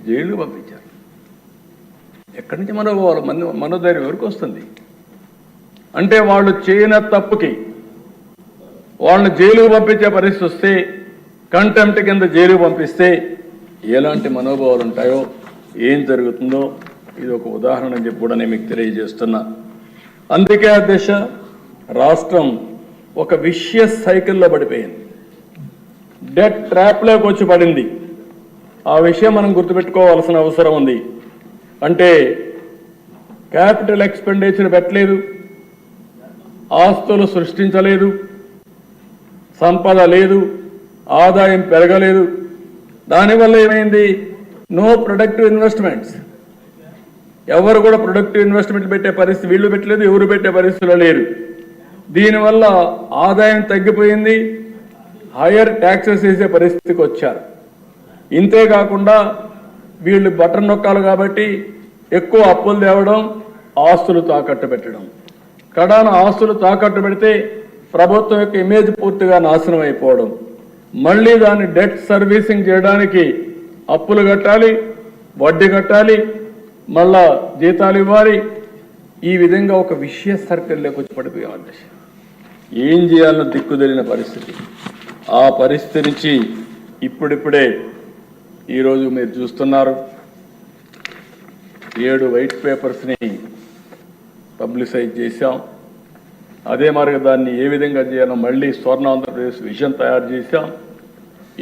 జైలు పంపించారు. ఎక్కడి నుంచి మనోధైర్యం ఎవరికి వస్తుంది? అంటే వాళ్ళు చేయని తప్పుకి వాళ్ళని జైలుకు పంపించే పరిస్థితి వస్తే, కంటెంప్ట్ కింద జైలుకు పంపిస్తే ఎలాంటి మనోభావాలు ఉంటాయో, ఏం జరుగుతుందో ఇది ఒక ఉదాహరణ అని చెప్పి కూడా నేను మీకు తెలియజేస్తున్నా. అందుకే అధ్యక్ష రాష్ట్రం ఒక విషియస్ సైకిల్లో పడిపోయింది, డెట్ ట్రాప్లోకి వచ్చి పడింది. ఆ విషయం మనం గుర్తుపెట్టుకోవాల్సిన అవసరం ఉంది. అంటే క్యాపిటల్ ఎక్స్పెండిచర్ పెట్టలేదు, ఆస్తులు సృష్టించలేదు, సంపద లేదు, ఆదాయం పెరగలేదు. దానివల్ల ఏమైంది? No productive investments. ఎవరు కూడా ప్రొడక్టివ్ ఇన్వెస్ట్మెంట్ పెట్టే పరిస్థితి వీళ్ళు పెట్టలేదు, ఎవరు పెట్టే పరిస్థితిలో లేరు. దీనివల్ల ఆదాయం తగ్గిపోయింది, హయ్యర్ ట్యాక్సెస్ వేసే పరిస్థితికి వచ్చారు. ఇంతేకాకుండా వీళ్ళు బటన్ నొక్కాలి కాబట్టి ఎక్కువ అప్పులు తేవడం, ఆస్తులు తాకట్టు పెట్టడం. కడాన ఆస్తులు తాకట్టు పెడితే ప్రభుత్వం యొక్క ఇమేజ్ పూర్తిగా నాశనం అయిపోవడం, మళ్ళీ దాన్ని డెట్ సర్వీసింగ్ చేయడానికి అప్పులు కట్టాలి, వడ్డీ కట్టాలి, మళ్ళా జీతాలు ఇవ్వాలి. ఈ విధంగా ఒక విషయ సర్కిల్లోకి వచ్చి పడిపోయాం. ఏం చేయాలన్న దిక్కుదలిన పరిస్థితి. ఆ పరిస్థితి నుంచి ఇప్పుడిప్పుడే ఈరోజు మీరు చూస్తున్నారు 7 వైట్ పేపర్స్ని పబ్లిసైజ్ చేశాం. అదే మరి దాన్ని ఏ విధంగా చేయాలో మళ్ళీ స్వర్ణ ఆంధ్రప్రదేశ్ విజన్ తయారు చేశాం.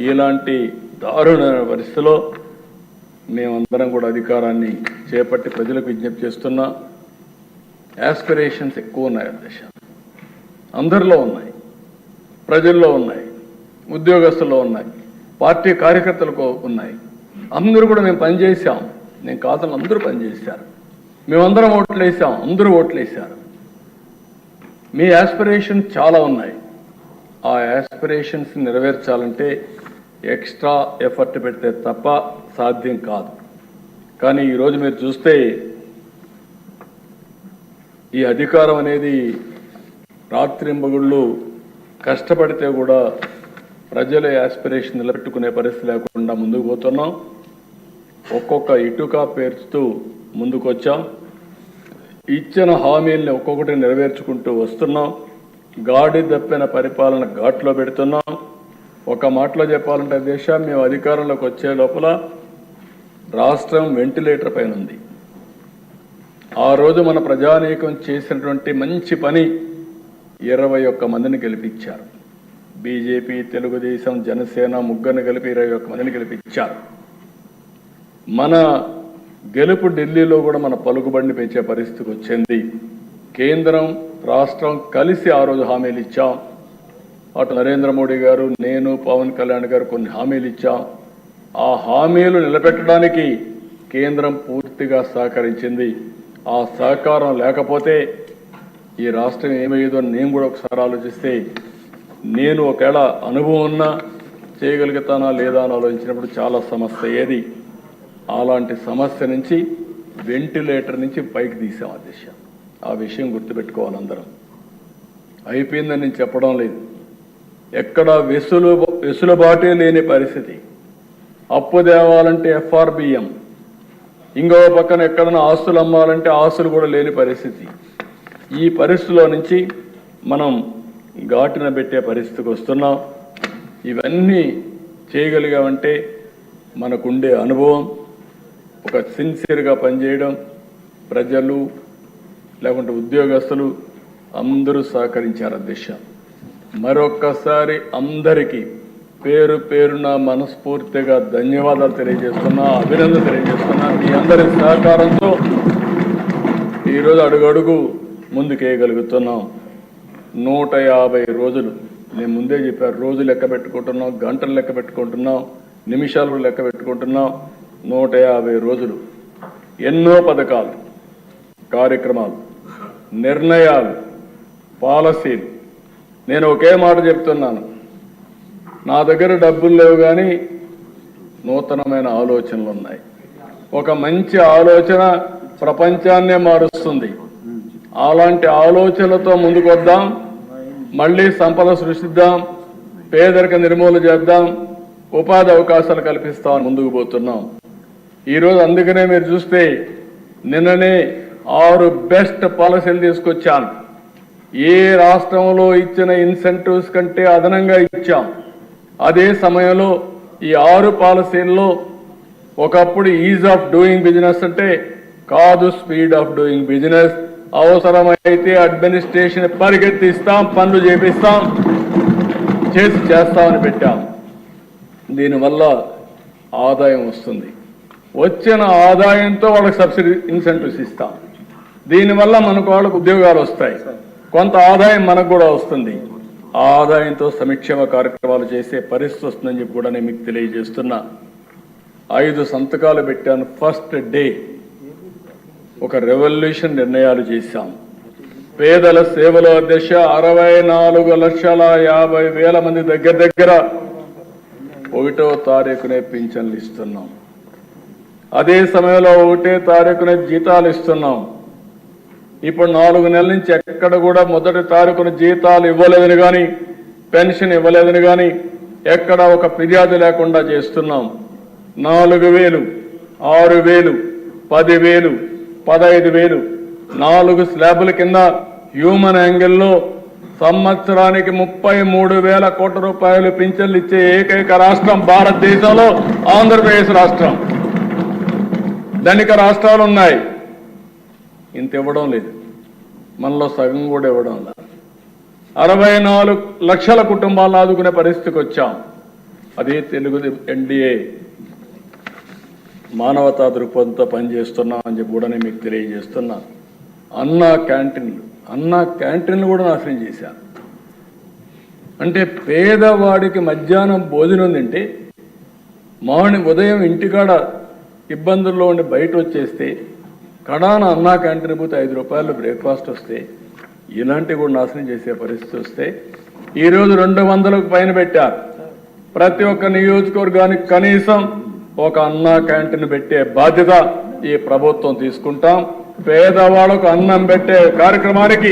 ఇలాంటి దారుణమైన పరిస్థితిలో మేమందరం కూడా అధికారాన్ని చేపట్టి ప్రజలకు విజ్ఞప్తి చేస్తున్నా. యాస్పిరేషన్స్ ఎక్కువ ఉన్నాయి. అధ్యక్ష అందరిలో ఉన్నాయి, ప్రజల్లో ఉన్నాయి, ఉద్యోగస్తుల్లో ఉన్నాయి, పార్టీ కార్యకర్తలకు ఉన్నాయి. అందరూ కూడా మేము పనిచేసాం. నేను కాదని అందరూ పనిచేశారు. మేమందరం ఓట్లు వేసాం, అందరూ ఓట్లు వేశారు. మీ యాస్పిరేషన్స్ చాలా ఉన్నాయి. ఆ యాస్పిరేషన్స్ నెరవేర్చాలంటే ఎక్స్ట్రా ఎఫర్ట్ పెడితే తప్ప సాధ్యం కాదు. కానీ ఈరోజు మీరు చూస్తే ఈ అధికారం అనేది రాత్రింబగుళ్ళు కష్టపడితే కూడా ప్రజల యాస్పిరేషన్ నిలబెట్టుకునే పరిస్థితి లేకుండా ముందుకు పోతున్నాం. ఒక్కొక్క ఇటుక పేర్చుతూ ముందుకు వచ్చాం. ఇచ్చిన హామీల్ని ఒక్కొక్కటి నెరవేర్చుకుంటూ వస్తున్నాం. గాడి తప్పిన పరిపాలన ఘాట్లో పెడుతున్నాం. ఒక మాటలో చెప్పాలంటే మేము అధికారంలోకి వచ్చే లోపల రాష్ట్రం వెంటిలేటర్ పైన ఉంది. ఆ రోజు మన ప్రజానీకం చేసినటువంటి మంచి పని 21 మందిని గెలిపించారు. బీజేపీ, తెలుగుదేశం, జనసేన ముగ్గురిని కలిపి 21 మందిని గెలిపించారు. మన గెలుపు ఢిల్లీలో కూడా మన పలుకుబడిని పెంచే పరిస్థితికి వచ్చింది. కేంద్రం రాష్ట్రం కలిసి ఆ రోజు హామీలు ఇచ్చాం. అటు నరేంద్ర మోడీ గారు, నేను, పవన్ కళ్యాణ్ గారు కొన్ని హామీలు ఇచ్చాం. ఆ హామీలు నిలబెట్టడానికి కేంద్రం పూర్తిగా సహకరించింది. ఆ సహకారం లేకపోతే ఈ రాష్ట్రం ఏమయ్యేదో నేను కూడా ఒకసారి ఆలోచిస్తే, నేను ఒకవేళ అనుభవం ఉన్నా చేయగలుగుతానా లేదా అని ఆలోచించినప్పుడు చాలా సమస్య అయ్యేది. అలాంటి సమస్య నుంచి వెంటిలేటర్ నుంచి పైకి తీసాం. అధ్యక్ష ఆ విషయం గుర్తుపెట్టుకోవాలి అందరం. అయిపోయిందని నేను చెప్పడం లేదు. ఎక్కడ వెసులుబాటే లేని పరిస్థితి. అప్పు తేవాలంటే FRBM, ఇంకో పక్కన ఎక్కడైనా ఆస్తులు అమ్మాలంటే ఆస్తులు కూడా లేని పరిస్థితి. ఈ పరిస్థితిలో నుంచి మనం ఘాటున పెట్టే పరిస్థితికి వస్తున్నాం. ఇవన్నీ చేయగలిగామంటే మనకుండే అనుభవం, ఒక సిన్సియర్గా పనిచేయడం, ప్రజలు లేకుంటే ఉద్యోగస్తులు అందరూ సహకరించారు. అధ్యక్ష మరొక్కసారి అందరికీ పేరు పేరున మనస్ఫూర్తిగా ధన్యవాదాలు తెలియజేస్తున్నా, అభినందన తెలియజేస్తున్నా. మీ అందరి సహకారంతో ఈరోజు అడుగడుగు ముందుకేయగలుగుతున్నాం. 150 రోజులు నేను ముందే చెప్పాను. రోజు లెక్క పెట్టుకుంటున్నాం, గంటలు లెక్క పెట్టుకుంటున్నాం, నిమిషాలు లెక్క పెట్టుకుంటున్నాం. 150 రోజులు ఎన్నో పథకాలు, కార్యక్రమాలు, నిర్ణయాలు, పాలసీలు. నేను ఒకే మాట చెప్తున్నాను, నా దగ్గర డబ్బులు లేవు కానీ నూతనమైన ఆలోచనలు ఉన్నాయి. ఒక మంచి ఆలోచన ప్రపంచాన్నే మారుస్తుంది. అలాంటి ఆలోచనలతో ముందుకు వద్దాం. మళ్ళీ సంపద సృష్టిద్దాం, పేదరిక నిర్మూలన చేద్దాం, ఉపాధి అవకాశాలు కల్పిస్తామని ముందుకు పోతున్నాం. ఈరోజు అందుకనే మీరు చూస్తే నిన్ననే 6 బెస్ట్ పాలసీలు తీసుకొచ్చాను. ఏ రాష్ట్రంలో ఇచ్చిన ఇన్సెంటివ్స్ కంటే అదనంగా ఇచ్చాం. అదే సమయంలో ఈ 6 పాలసీల్లో ఒకప్పుడు ఈజ్ ఆఫ్ డూయింగ్ బిజినెస్ అంటే కాదు, స్పీడ్ ఆఫ్ డూయింగ్ బిజినెస్. అవసరమైతే అడ్మినిస్ట్రేషన్ పరిగెత్తిస్తాం, పనులు చేపిస్తాం, చేస్తామని పెట్టాం. దీనివల్ల ఆదాయం వస్తుంది. వచ్చిన ఆదాయంతో వాళ్ళకి సబ్సిడీ ఇన్సెంటివ్స్ ఇస్తాం. దీనివల్ల మనకు వాళ్ళకు ఉద్యోగాలు వస్తాయి, కొంత ఆదాయం మనకు కూడా వస్తుంది. ఆ ఆదాయంతో సంక్షేమ కార్యక్రమాలు చేసే పరిస్థితి వస్తుందని చెప్పి కూడా నేను మీకు తెలియజేస్తున్నా. 5 సంతకాలు పెట్టాను. ఫస్ట్ డే ఒక రెవల్యూషన్ నిర్ణయాలు చేశాం. పేదల సేవలో అధ్యక్ష 64,50,000 మంది దగ్గర 1వ తారీఖునే పింఛన్లు ఇస్తున్నాం. అదే సమయంలో 1వ తారీఖునే జీతాలు ఇస్తున్నాం. ఇప్పుడు 4 నెలల నుంచి ఎక్కడ కూడా మొదటి తారీఖున జీతాలు ఇవ్వలేదని కానీ పెన్షన్ ఇవ్వలేదని కానీ ఎక్కడ ఒక ఫిర్యాదు లేకుండా చేస్తున్నాం. 4,000, 6,000, 10,000, 15,000 4 స్లాబుల కింద హ్యూమన్ యాంగిల్లో సంవత్సరానికి 33,000 కోట్ల రూపాయలు పింఛన్లు ఇచ్చే ఏకైక రాష్ట్రం భారతదేశంలో ఆంధ్రప్రదేశ్ రాష్ట్రం. ధనిక రాష్ట్రాలు ఉన్నాయి, ఇంత ఇవ్వడం లేదు. మనలో సగం కూడా ఇవ్వడం లేదు. 64 లక్షల కుటుంబాలను ఆదుకునే పరిస్థితికి వచ్చాం. అదే తెలుగు ఎన్డీఏ మానవతా దృక్పథంతో పనిచేస్తున్నాం అని చెప్పి కూడా నేను మీకు తెలియజేస్తున్నా. అన్నా క్యాంటీన్లు కూడా నాశనం చేశాను. అంటే పేదవాడికి మధ్యాహ్నం భోజనం తింటే ఉదయం ఇంటికాడ ఇబ్బందుల్లో ఉండి బయట వచ్చేస్తే కడాన అన్నా క్యాంటీన్ పోతే 5 రూపాయలు బ్రేక్ఫాస్ట్ వస్తే ఇలాంటివి కూడా నాశనం చేసే పరిస్థితి వస్తే ఈరోజు 200కు పైన పెట్టారు. ప్రతి ఒక్క నియోజకవర్గానికి కనీసం ఒక అన్నా క్యాంటీన్ పెట్టే బాధ్యత ఈ ప్రభుత్వం తీసుకుంటాం. పేదవాళ్ళకు అన్నం పెట్టే కార్యక్రమానికి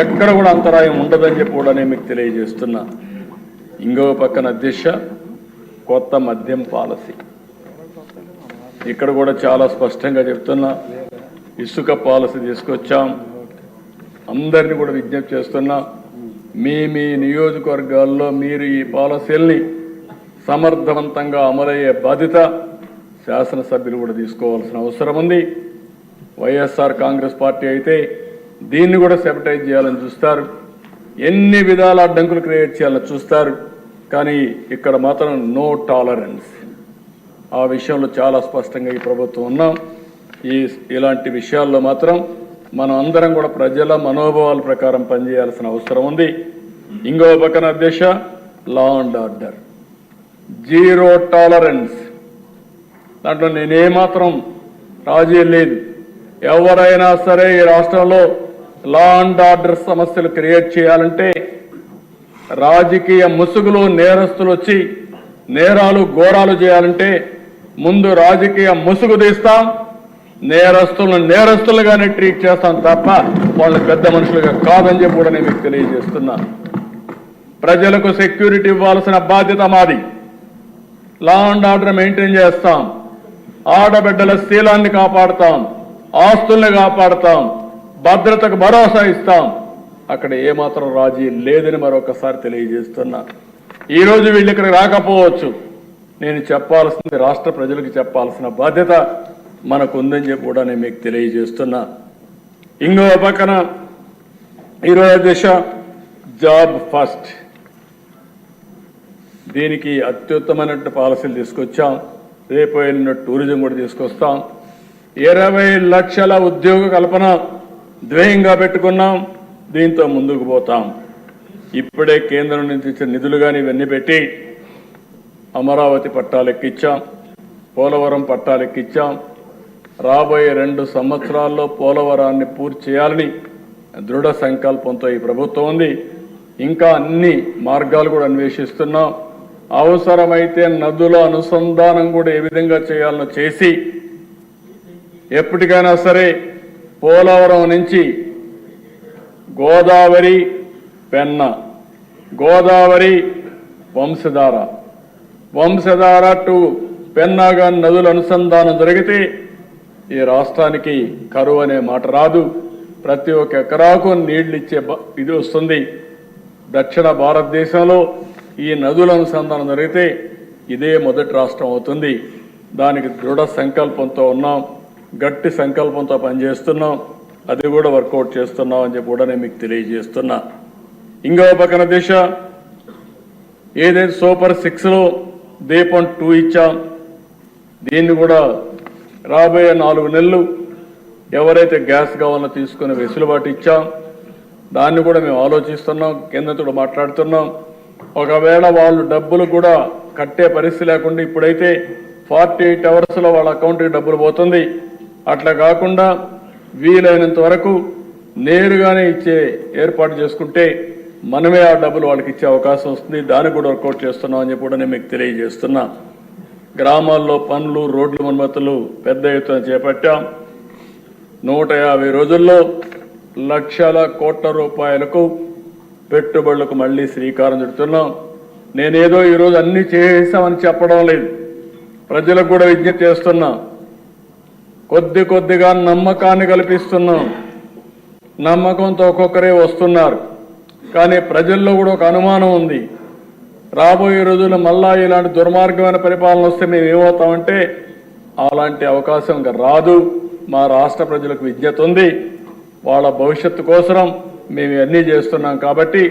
ఎక్కడ కూడా అంతరాయం ఉండదని చెప్పి కూడా నేను మీకు తెలియజేస్తున్నా. ఇంకో పక్కన అధ్యక్ష కొత్త మద్యం పాలసీ ఇక్కడ కూడా చాలా స్పష్టంగా చెప్తున్నా. ఇసుక పాలసీ తీసుకొచ్చాం. అందరినీ కూడా విజ్ఞప్తి చేస్తున్నా, మీ నియోజకవర్గాల్లో మీరు ఈ పాలసీల్ని సమర్థవంతంగా అమలయ్యే బాధ్యత శాసనసభ్యులు కూడా తీసుకోవాల్సిన అవసరం ఉంది. వైఎస్ఆర్ కాంగ్రెస్ పార్టీ అయితే దీన్ని కూడా సెపటైజ్ చేయాలని చూస్తారు, ఎన్ని విధాల అడ్డంకులు క్రియేట్ చేయాలని చూస్తారు. కానీ ఇక్కడ మాత్రం నో టాలరెన్స్. ఆ విషయంలో చాలా స్పష్టంగా ఈ ప్రభుత్వం ఉన్నాం. ఇలాంటి విషయాల్లో మాత్రం మనం అందరం కూడా ప్రజల మనోభావాల ప్రకారం పనిచేయాల్సిన అవసరం ఉంది. ఇంకో పక్కన అధ్యక్ష law and order, zero tolerance. దాంట్లో నేనేమాత్రం రాజీ లేదు. ఎవరైనా సరే ఈ రాష్ట్రంలో లా అండ్ ఆర్డర్ సమస్యలు క్రియేట్ చేయాలంటే రాజకీయ ముసుగులో నేరస్తులు వచ్చి నేరాలు ఘోరాలు చేయాలంటే ముందు రాజకీయ ముసుగు తీస్తాం, నేరస్తులను నేరస్తులుగానే ట్రీట్ చేస్తాం తప్ప వాళ్ళ పెద్ద మనుషులుగా కాదని చెప్పి కూడా నేను మీకు తెలియజేస్తున్నా. ప్రజలకు సెక్యూరిటీ ఇవ్వాల్సిన బాధ్యత మాది. లా అండ్ ఆర్డర్ మెయింటైన్ చేస్తాం, ఆడబిడ్డల శీలాన్ని కాపాడుతాం, ఆస్తుల్ని కాపాడుతాం, భద్రతకు భరోసా ఇస్తాం. అక్కడ ఏమాత్రం రాజీ లేదని మరొకసారి తెలియజేస్తున్నా. ఈరోజు వీళ్ళు ఇక్కడికి రాకపోవచ్చు, నేను చెప్పాల్సింది రాష్ట్ర ప్రజలకు చెప్పాల్సిన బాధ్యత మనకు ఉందని చెప్పి కూడా నేను మీకు తెలియజేస్తున్నా. ఇంకో పక్కన ఈరోజు దిశ జాబ్ ఫస్ట్, దీనికి అత్యుత్తమైన పాలసీలు తీసుకొచ్చాం. రేపు వెళ్ళిన టూరిజం కూడా తీసుకొస్తాం. 20 లక్షల ఉద్యోగ కల్పన ధ్యేయంగా పెట్టుకున్నాం. దీంతో ముందుకు పోతాం. ఇప్పుడే కేంద్రం నుంచి ఇచ్చిన నిధులు కానీ ఇవన్నీ పెట్టి అమరావతి పట్టాలెక్కిచ్చాం, పోలవరం పట్టాలెక్కిచ్చాం. రాబోయే 2 సంవత్సరాల్లో పోలవరాన్ని పూర్తి చేయాలని దృఢ సంకల్పంతో ఈ ప్రభుత్వం ఉంది. ఇంకా అన్ని మార్గాలు కూడా అన్వేషిస్తున్నాం. అవసరమైతే నదుల అనుసంధానం కూడా ఏ విధంగా చేయాలనో చేసి ఎప్పటికైనా సరే పోలవరం నుంచి గోదావరి పెన్న, గోదావరి వంశధార టు పెన్నాగా నదుల అనుసంధానం జరిగితే ఈ రాష్ట్రానికి కరువు అనే మాట రాదు. ప్రతి ఒక్క ఎకరాకు నీళ్లు ఇచ్చే ఇది వస్తుంది. దక్షిణ భారతదేశంలో ఈ నదుల అనుసంధానం జరిగితే ఇదే మొదటి రాష్ట్రం అవుతుంది. దానికి దృఢ సంకల్పంతో ఉన్నాం, గట్టి సంకల్పంతో పనిచేస్తున్నాం. అది కూడా వర్కౌట్ చేస్తున్నాం అని చెప్పి కూడా నేను మీకు తెలియజేస్తున్నా. ఇంకో పక్కన దిశ ఏదైతే సూపర్ 6లో దీపం 2 ఇచ్చాం, దీన్ని కూడా రాబోయే 4 నెలలు ఎవరైతే గ్యాస్ కావాలో తీసుకునే వెసులుబాటు ఇచ్చాం. దాన్ని కూడా మేము ఆలోచిస్తున్నాం, కేంద్రంతో మాట్లాడుతున్నాం. ఒకవేళ వాళ్ళు డబ్బులు కూడా కట్టే పరిస్థితి లేకుండా ఇప్పుడైతే 48 అవర్స్లో వాళ్ళ అకౌంట్కి డబ్బులు పోతుంది. అట్లా కాకుండా వీలైనంత వరకు నేరుగానే ఇచ్చే ఏర్పాటు చేసుకుంటే మనమే ఆ డబ్బులు వాళ్ళకి ఇచ్చే అవకాశం వస్తుంది. దాన్ని కూడా వర్కౌట్ చేస్తున్నాం అని చెప్పి కూడా నేను మీకు తెలియజేస్తున్నా. గ్రామాల్లో పనులు, రోడ్లు, మరమ్మతులు పెద్ద ఎత్తున చేపట్టాం. 150 రోజుల్లో లక్షల కోట్ల రూపాయలకు పెట్టుబడులకు మళ్ళీ శ్రీకారం చుడుతున్నాం. నేనేదో ఈరోజు అన్ని చేసామని చెప్పడం లేదు, ప్రజలకు కూడా విజ్ఞప్తి చేస్తున్నా. కొద్ది కొద్దిగా నమ్మకాన్ని కల్పిస్తున్నాం. నమ్మకంతో ఒక్కొక్కరే వస్తున్నారు, కానీ ప్రజల్లో కూడా ఒక అనుమానం ఉంది. రాబోయే రోజుల్లో మళ్ళా ఇలాంటి దుర్మార్గమైన పరిపాలన వస్తే మేము ఏమవుతామంటే అలాంటి అవకాశం ఇంకా రాదు. మా రాష్ట్ర ప్రజలకు విజ్ఞత ఉంది, వాళ్ళ భవిష్యత్తు కోసం మేము అన్నీ చేస్తున్నాం. కాబట్టి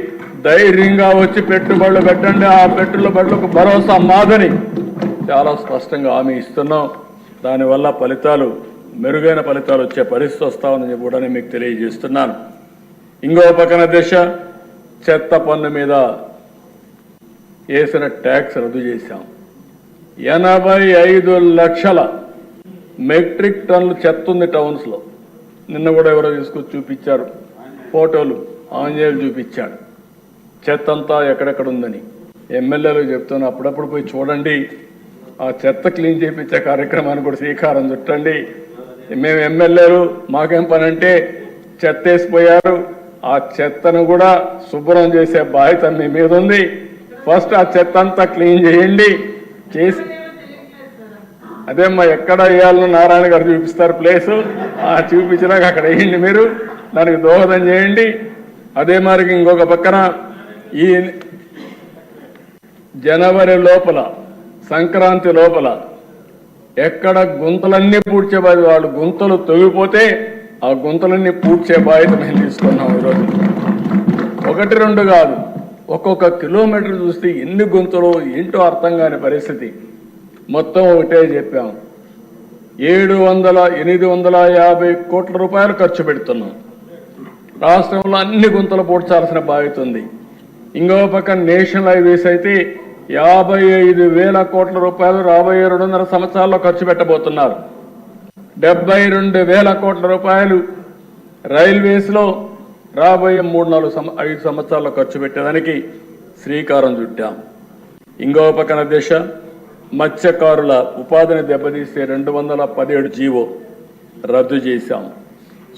ధైర్యంగా వచ్చి పెట్టుబడులు పెట్టండి, ఆ పెట్టుబడులకు భరోసా మాదని చాలా స్పష్టంగా హామీ ఇస్తున్నాం. దానివల్ల ఫలితాలు, మెరుగైన ఫలితాలు వచ్చే పరిస్థితి వస్తామని కూడా నేను మీకు తెలియజేస్తున్నాను. ఇంకో పక్కన దిశ చెత్త పన్ను మీద వేసిన ట్యాక్స్ రద్దు చేశాం. 85 లక్షల మెట్రిక్ టన్నులు చెత్త ఉంది టౌన్స్లో. నిన్న కూడా ఎవరో తీసుకొచ్చి చూపించారు, ఫోటోలు ఆంజనేయులు చూపించాడు. చెత్త అంతా ఎక్కడెక్కడ ఉందని ఎమ్మెల్యేలు చెప్తాను, అప్పుడప్పుడు పోయి చూడండి. ఆ చెత్త క్లీన్ చేయించే కార్యక్రమాన్ని కూడా శ్రీకారం చుట్టండి. మేము ఎమ్మెల్యేలు మాకేం పని అంటే చెత్త వేసిపోయారు, ఆ చెత్తను కూడా శుభ్రం చేసే బాధ్యత మీ మీద ఉంది. ఫస్ట్ ఆ చెత్త అంతా క్లీన్ చేయండి. చేసి అదేమ్మా ఎక్కడ వేయాలని నారాయణ గారు చూపిస్తారు ప్లేసు, చూపించినాక అక్కడ వేయండి, మీరు దానికి దోహదం చేయండి. అదే మరి ఇంకొక పక్కన ఈ జనవరి లోపల, సంక్రాంతి లోపల ఎక్కడ గుంతలన్నీ పూడ్చే బాధ్యత, వాళ్ళు గుంతలు తొగిపోతే ఆ గుంతలన్నీ పూడ్చే బాధ్యత మేము తీసుకున్నాం. ఈరోజు 1-2 కాదు, ఒక్కొక్క కిలోమీటర్ చూస్తే ఎన్ని గుంతలు ఏంటో అర్థం కాని పరిస్థితి. మొత్తం ఒకటే చెప్పాం, 850 కోట్ల రూపాయలు ఖర్చు పెడుతున్నాం. రాష్ట్రంలో అన్ని గుంతలు పూడ్చాల్సిన బాధ్యత ఉంది. ఇంకో పక్క నేషనల్ హైవేస్ అయితే 55,000 కోట్ల రూపాయలు రాబోయే 2.5 సంవత్సరాల్లో ఖర్చు పెట్టబోతున్నారు. 72,000 కోట్ల రూపాయలు రైల్వేస్లో రాబోయే 3-4-5 సంవత్సరాల్లో ఖర్చు పెట్టేదానికి శ్రీకారం చుట్టాం. ఇంకో పక్కన దిశ మత్స్యకారుల ఉపాధిని దెబ్బతీసే 217 జీవో రద్దు చేశాం.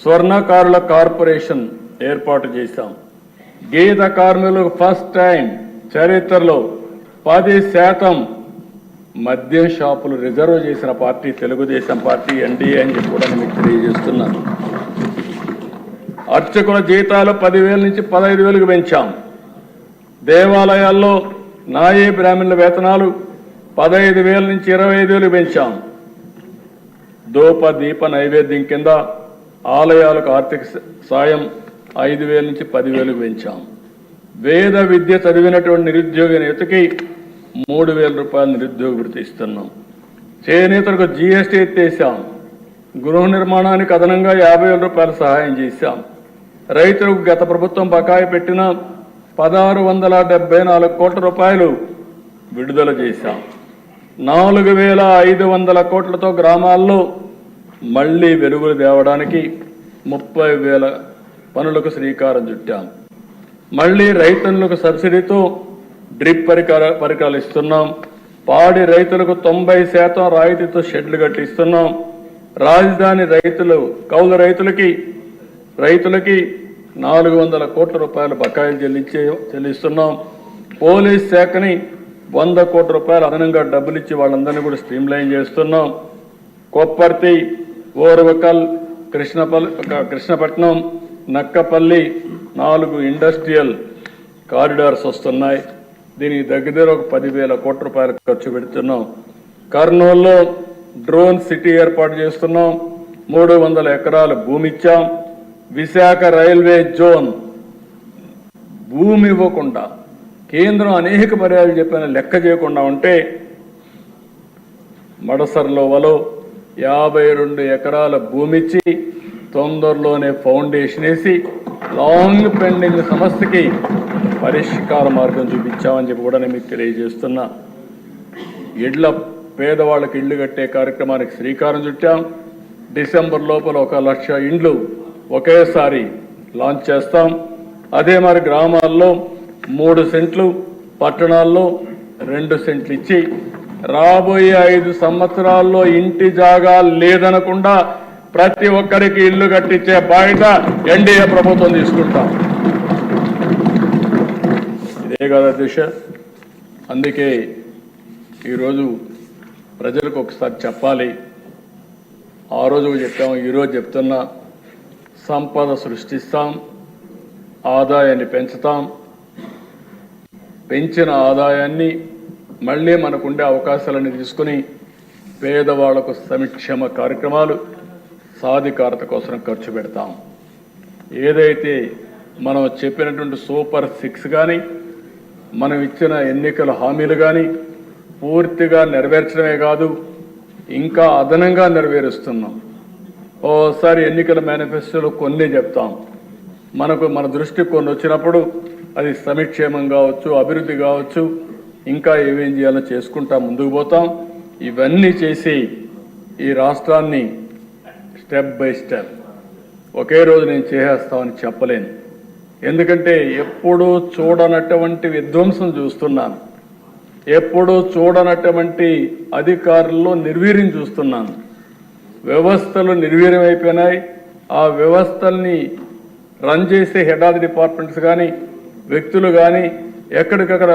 స్వర్ణకారుల కార్పొరేషన్ ఏర్పాటు చేశాం. గీత కార్మికులకు ఫస్ట్ టైం చరిత్రలో 10% మద్యం షాపులు రిజర్వ్ చేసిన పార్టీ తెలుగుదేశం పార్టీ, ఎన్డీఏ అని చెప్పి కూడా మీకు తెలియజేస్తున్నాను. అర్చకుల జీతాలు 10,000 నుంచి 15,000కు పెంచాం. దేవాలయాల్లో నాయీ బ్రాహ్మణుల వేతనాలు 15,000 నుంచి 25,000కు పెంచాం. దూప దీప నైవేద్యం కింద ఆలయాలకు ఆర్థిక సాయం 5,000 నుంచి 10,000కు పెంచాం. వేద విద్య చదివినటువంటి నిరుద్యోగ నేతకి 3,000 రూపాయలు నిరుద్యోగ వృత్తి ఇస్తున్నాం. చేనేతలకు జీఎస్టీ ఎత్తేసాం. గృహ నిర్మాణానికి అదనంగా 50,000 రూపాయలు సహాయం చేశాం. రైతులకు గత ప్రభుత్వం బకాయి పెట్టిన 1,674 కోట్ల రూపాయలు విడుదల చేశాం. 4,500 కోట్లతో గ్రామాల్లో మళ్లీ వెలుగులు తేవడానికి 30,000 పనులకు శ్రీకారం చుట్టాం. మళ్లీ రైతులకు సబ్సిడీతో డ్రిప్ పరికరాలు ఇస్తున్నాం. పాడి రైతులకు 90% రాయితీతో షెడ్లు కట్టిస్తున్నాం. రాజధాని రైతులు, కౌలు రైతులకి 400 కోట్ల రూపాయల బకాయిలు చెల్లిస్తున్నాం. పోలీస్ శాఖని 100 కోట్ల రూపాయలు అదనంగా డబ్బులు ఇచ్చి వాళ్ళందరినీ కూడా స్ట్రీమ్లైన్ చేస్తున్నాం. కొప్పర్తి, ఓర్వకల్, కృష్ణపట్నం, నక్కపల్లి 4 ఇండస్ట్రియల్ కారిడార్స్ వస్తున్నాయి. దీనికి దగ్గర ఒక 10,000 కోట్ల రూపాయలు ఖర్చు పెడుతున్నాం. కర్నూలులో డ్రోన్ సిటీ ఏర్పాటు చేస్తున్నాం. 300 ఎకరాల భూమి ఇచ్చాం. విశాఖ రైల్వే జోన్ భూమి ఇవ్వకుండా కేంద్రం అనేక పర్యాలు చెప్పిన లెక్క చేయకుండా ఉంటే మడసర్లో 52 ఎకరాల భూమి ఇచ్చి తొందరలోనే ఫౌండేషన్ వేసి లాంగ్ పెండింగ్ సమస్యకి పరిష్కార మార్గం చూపించామని చెప్పి కూడా నేను మీకు తెలియజేస్తున్నా. పేదవాళ్ళకి ఇళ్లు కట్టే కార్యక్రమానికి శ్రీకారం చుట్టాం. డిసెంబర్ లోపల 1,00,000 ఇండ్లు ఒకేసారి లాంచ్ చేస్తాం. అదే మరి గ్రామాల్లో 3 సెంట్లు, పట్టణాల్లో 2 సెంట్లు ఇచ్చి రాబోయే 5 సంవత్సరాల్లో ఇంటి జాగా లేదనకుండా ప్రతి ఒక్కరికి ఇల్లు కట్టించే బాధ్యత ఎన్డీఏ ప్రభుత్వం తీసుకుంటాం. ఇదే కదా దిశ. అందుకే ఈరోజు ప్రజలకు ఒకసారి చెప్పాలి. ఆ రోజు చెప్పాము, ఈరోజు చెప్తున్నా, సంపద సృష్టిస్తాం, ఆదాయాన్ని పెంచుతాం. పెంచిన ఆదాయాన్ని మళ్ళీ మనకుండే అవకాశాలను తీసుకుని పేదవాళ్లకు సంక్షేమ కార్యక్రమాలు, సాధికారత కోసం ఖర్చు పెడతాం. ఏదైతే మనం చెప్పినటువంటి సూపర్ 6 కానీ, మనం ఇచ్చిన ఎన్నికల హామీలు కానీ పూర్తిగా నెరవేర్చడమే కాదు, ఇంకా అదనంగా నెరవేరుస్తున్నాం. ఓసారి ఎన్నికల మేనిఫెస్టోలో కొన్ని చెప్తాం, మన దృష్టికి కొన్ని వచ్చినప్పుడు అది సంక్షేమం కావచ్చు, అభివృద్ధి కావచ్చు, ఇంకా ఏమేం చేయాలో చేసుకుంటా ముందుకు పోతాం. ఇవన్నీ చేసి ఈ రాష్ట్రాన్ని స్టెప్ బై స్టెప్ ఒకే రోజు నేను చేసేస్తామని చెప్పలేను. ఎందుకంటే ఎప్పుడూ చూడనటువంటి విధ్వంసం చూస్తున్నాను, ఎప్పుడూ చూడనటువంటి అధికారుల్లో నిర్వీర్యం చూస్తున్నాను. వ్యవస్థలు నిర్వీర్యమైపోయినాయి. ఆ వ్యవస్థల్ని రన్ చేసే హెడ్ ఆఫ్ ది డిపార్ట్మెంట్స్ కానీ, వ్యక్తులు కానీ ఎక్కడికక్కడ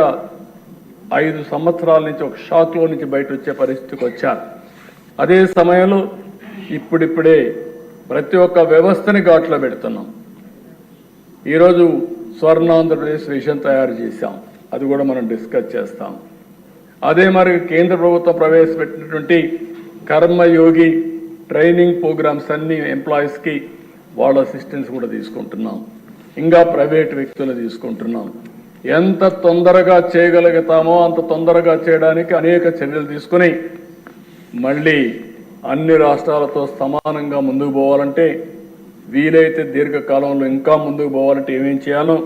5 సంవత్సరాల నుంచి ఒక షాక్లో నుంచి బయట వచ్చే పరిస్థితికి వచ్చారు. అదే సమయంలో ఇప్పుడిప్పుడే ప్రతి ఒక్క వ్యవస్థని ఘాట్లో పెడుతున్నాం. ఈరోజు స్వర్ణాంధ్రప్రదేశ్ విజన్ తయారు చేశాం, అది కూడా మనం డిస్కస్ చేస్తాం. అదే మరి కేంద్ర ప్రభుత్వం ప్రవేశపెట్టినటువంటి కర్మయోగి ట్రైనింగ్ ప్రోగ్రామ్స్ అన్ని ఎంప్లాయీస్కి వాళ్ళ అసిస్టెన్స్ కూడా తీసుకుంటున్నాం. ఇంకా ప్రైవేట్ వ్యక్తులు తీసుకుంటున్నాం. ఎంత తొందరగా చేయగలుగుతామో అంత తొందరగా చేయడానికి అనేక చర్యలు తీసుకుని మళ్ళీ అన్ని రాష్ట్రాలతో సమానంగా ముందుకు పోవాలంటే, వీలైతే దీర్ఘకాలంలో ఇంకా ముందుకు పోవాలంటే ఏమేం చేయాలో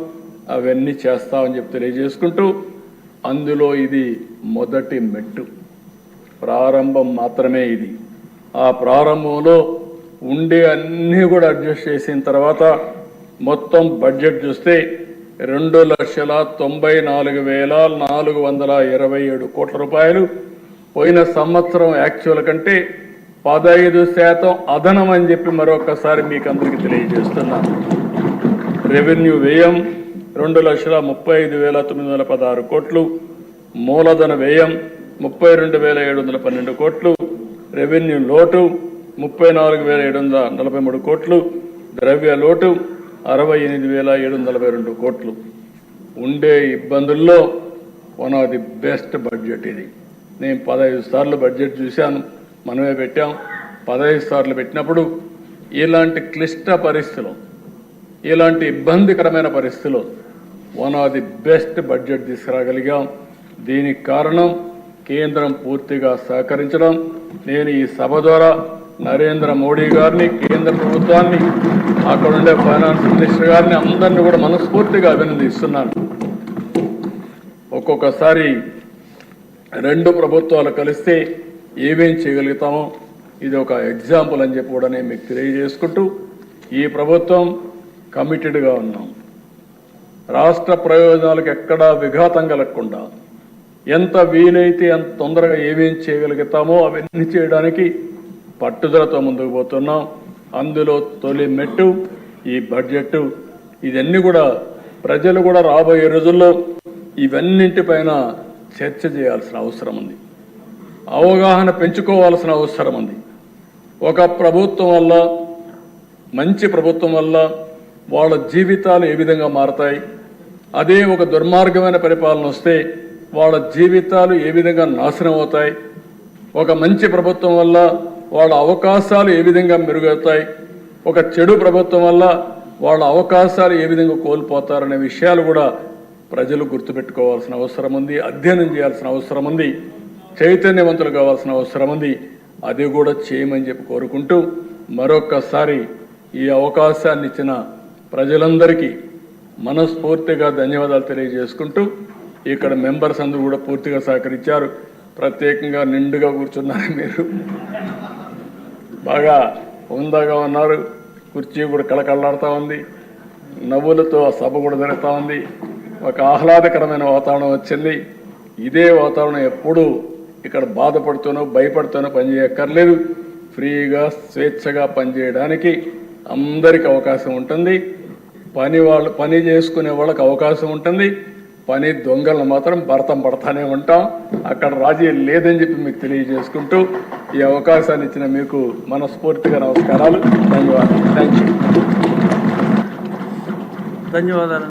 అవన్నీ చేస్తామని చెప్పి తెలియజేసుకుంటూ, అందులో ఇది మొదటి మెట్టు, ప్రారంభం మాత్రమే ఇది. ఆ ప్రారంభంలో ఉండే అన్నీ కూడా అడ్జస్ట్ చేసిన తర్వాత మొత్తం బడ్జెట్ చూస్తే 2,94,427 కోట్ల రూపాయలు. పోయిన సంవత్సరం యాక్చువల్ కంటే 15% అదనం అని చెప్పి మరొకసారి మీకు అందరికీ తెలియజేస్తున్నాను. రెవెన్యూ వ్యయం 2,35,916 కోట్లు, మూలధన వ్యయం 32,712 కోట్లు, రెవెన్యూ లోటు 34,743 కోట్లు, ద్రవ్య లోటు 68,742 కోట్లు. ఉండే ఇబ్బందుల్లో one of the best budget ఇది. నేను 15 సార్లు బడ్జెట్ చూశాను, మనమే పెట్టాం. 15 సార్లు పెట్టినప్పుడు ఇలాంటి క్లిష్ట పరిస్థితులు, ఇలాంటి ఇబ్బందికరమైన పరిస్థితులు one of the best budget తీసుకురాగలిగాం. దీనికి కారణం కేంద్రం పూర్తిగా సహకరించడం. నేను ఈ సభ ద్వారా నరేంద్ర మోడీ గారిని, కేంద్ర ప్రభుత్వాన్ని, అక్కడ ఉండే ఫైనాన్స్ మినిస్టర్ గారిని అందరినీ కూడా మనస్ఫూర్తిగా అభినందిస్తున్నాను. ఒక్కొక్కసారి 2 ప్రభుత్వాలు కలిస్తే ఏమేం చేయగలుగుతామో ఇది ఒక ఎగ్జాంపుల్ అని చెప్పి కూడా నేను మీకు తెలియజేసుకుంటూ, ఈ ప్రభుత్వం కమిటెడ్గా ఉన్నాం. రాష్ట్ర ప్రయోజనాలకు ఎక్కడా విఘాతం కలగకుండా ఎంత వీలైతే అంత తొందరగా ఏమేం చేయగలుగుతామో అవన్నీ చేయడానికి పట్టుదలతో ముందుకు పోతున్నాం. అందులో తొలి మెట్టు ఈ బడ్జెట్. ఇవన్నీ కూడా ప్రజలు కూడా రాబోయే రోజుల్లో ఇవన్నింటిపైన చర్చ చేయాల్సిన అవసరం ఉంది, అవగాహన పెంచుకోవాల్సిన అవసరం ఉంది. ఒక ప్రభుత్వం వల్ల, మంచి ప్రభుత్వం వల్ల వాళ్ళ జీవితాలు ఏ విధంగా మారతాయి, అదే ఒక దుర్మార్గమైన పరిపాలన వస్తే వాళ్ళ జీవితాలు ఏ విధంగా నాశనం అవుతాయి, ఒక మంచి ప్రభుత్వం వల్ల వాళ్ళ అవకాశాలు ఏ విధంగా మెరుగవుతాయి, ఒక చెడు ప్రభుత్వం వల్ల వాళ్ళ అవకాశాలు ఏ విధంగా కోల్పోతారనే విషయాలు కూడా ప్రజలు గుర్తుపెట్టుకోవాల్సిన అవసరం ఉంది, అధ్యయనం చేయాల్సిన అవసరం ఉంది, చైతన్యవంతులు కావాల్సిన అవసరం ఉంది. అది కూడా చేయమని చెప్పి కోరుకుంటూ, మరొక్కసారి ఈ అవకాశాన్ని ఇచ్చిన ప్రజలందరికీ మనస్ఫూర్తిగా ధన్యవాదాలు తెలియజేసుకుంటూ, ఇక్కడ మెంబర్స్ అందరూ కూడా పూర్తిగా సహకరించారు. ప్రత్యేకంగా నిండుగా కూర్చున్నారు, మీరు బాగా హుందాగా ఉన్నారు. కుర్చీ కూడా కళకళలాడుతూ ఉంది, నవ్వులతో సభ కూడా జరుగుతూ ఉంది. ఒక ఆహ్లాదకరమైన వాతావరణం వచ్చింది. ఇదే వాతావరణం ఎప్పుడూ ఇక్కడ బాధపడుతూనో భయపడుతూనో పనిచేయక్కర్లేదు. ఫ్రీగా స్వేచ్ఛగా పనిచేయడానికి అందరికి అవకాశం ఉంటుంది. పని చేసుకునే వాళ్ళకి అవకాశం ఉంటుంది. పని దొంగలను మాత్రం భరతం పడతానే ఉంటాం. అక్కడ రాజీ లేదని చెప్పి మీకు తెలియజేసుకుంటూ ఈ అవకాశాన్ని ఇచ్చిన మీకు మనస్ఫూర్తిగా నమస్కారాలు, ధన్యవాదాలు. Thank you. ధన్యవాదాలు.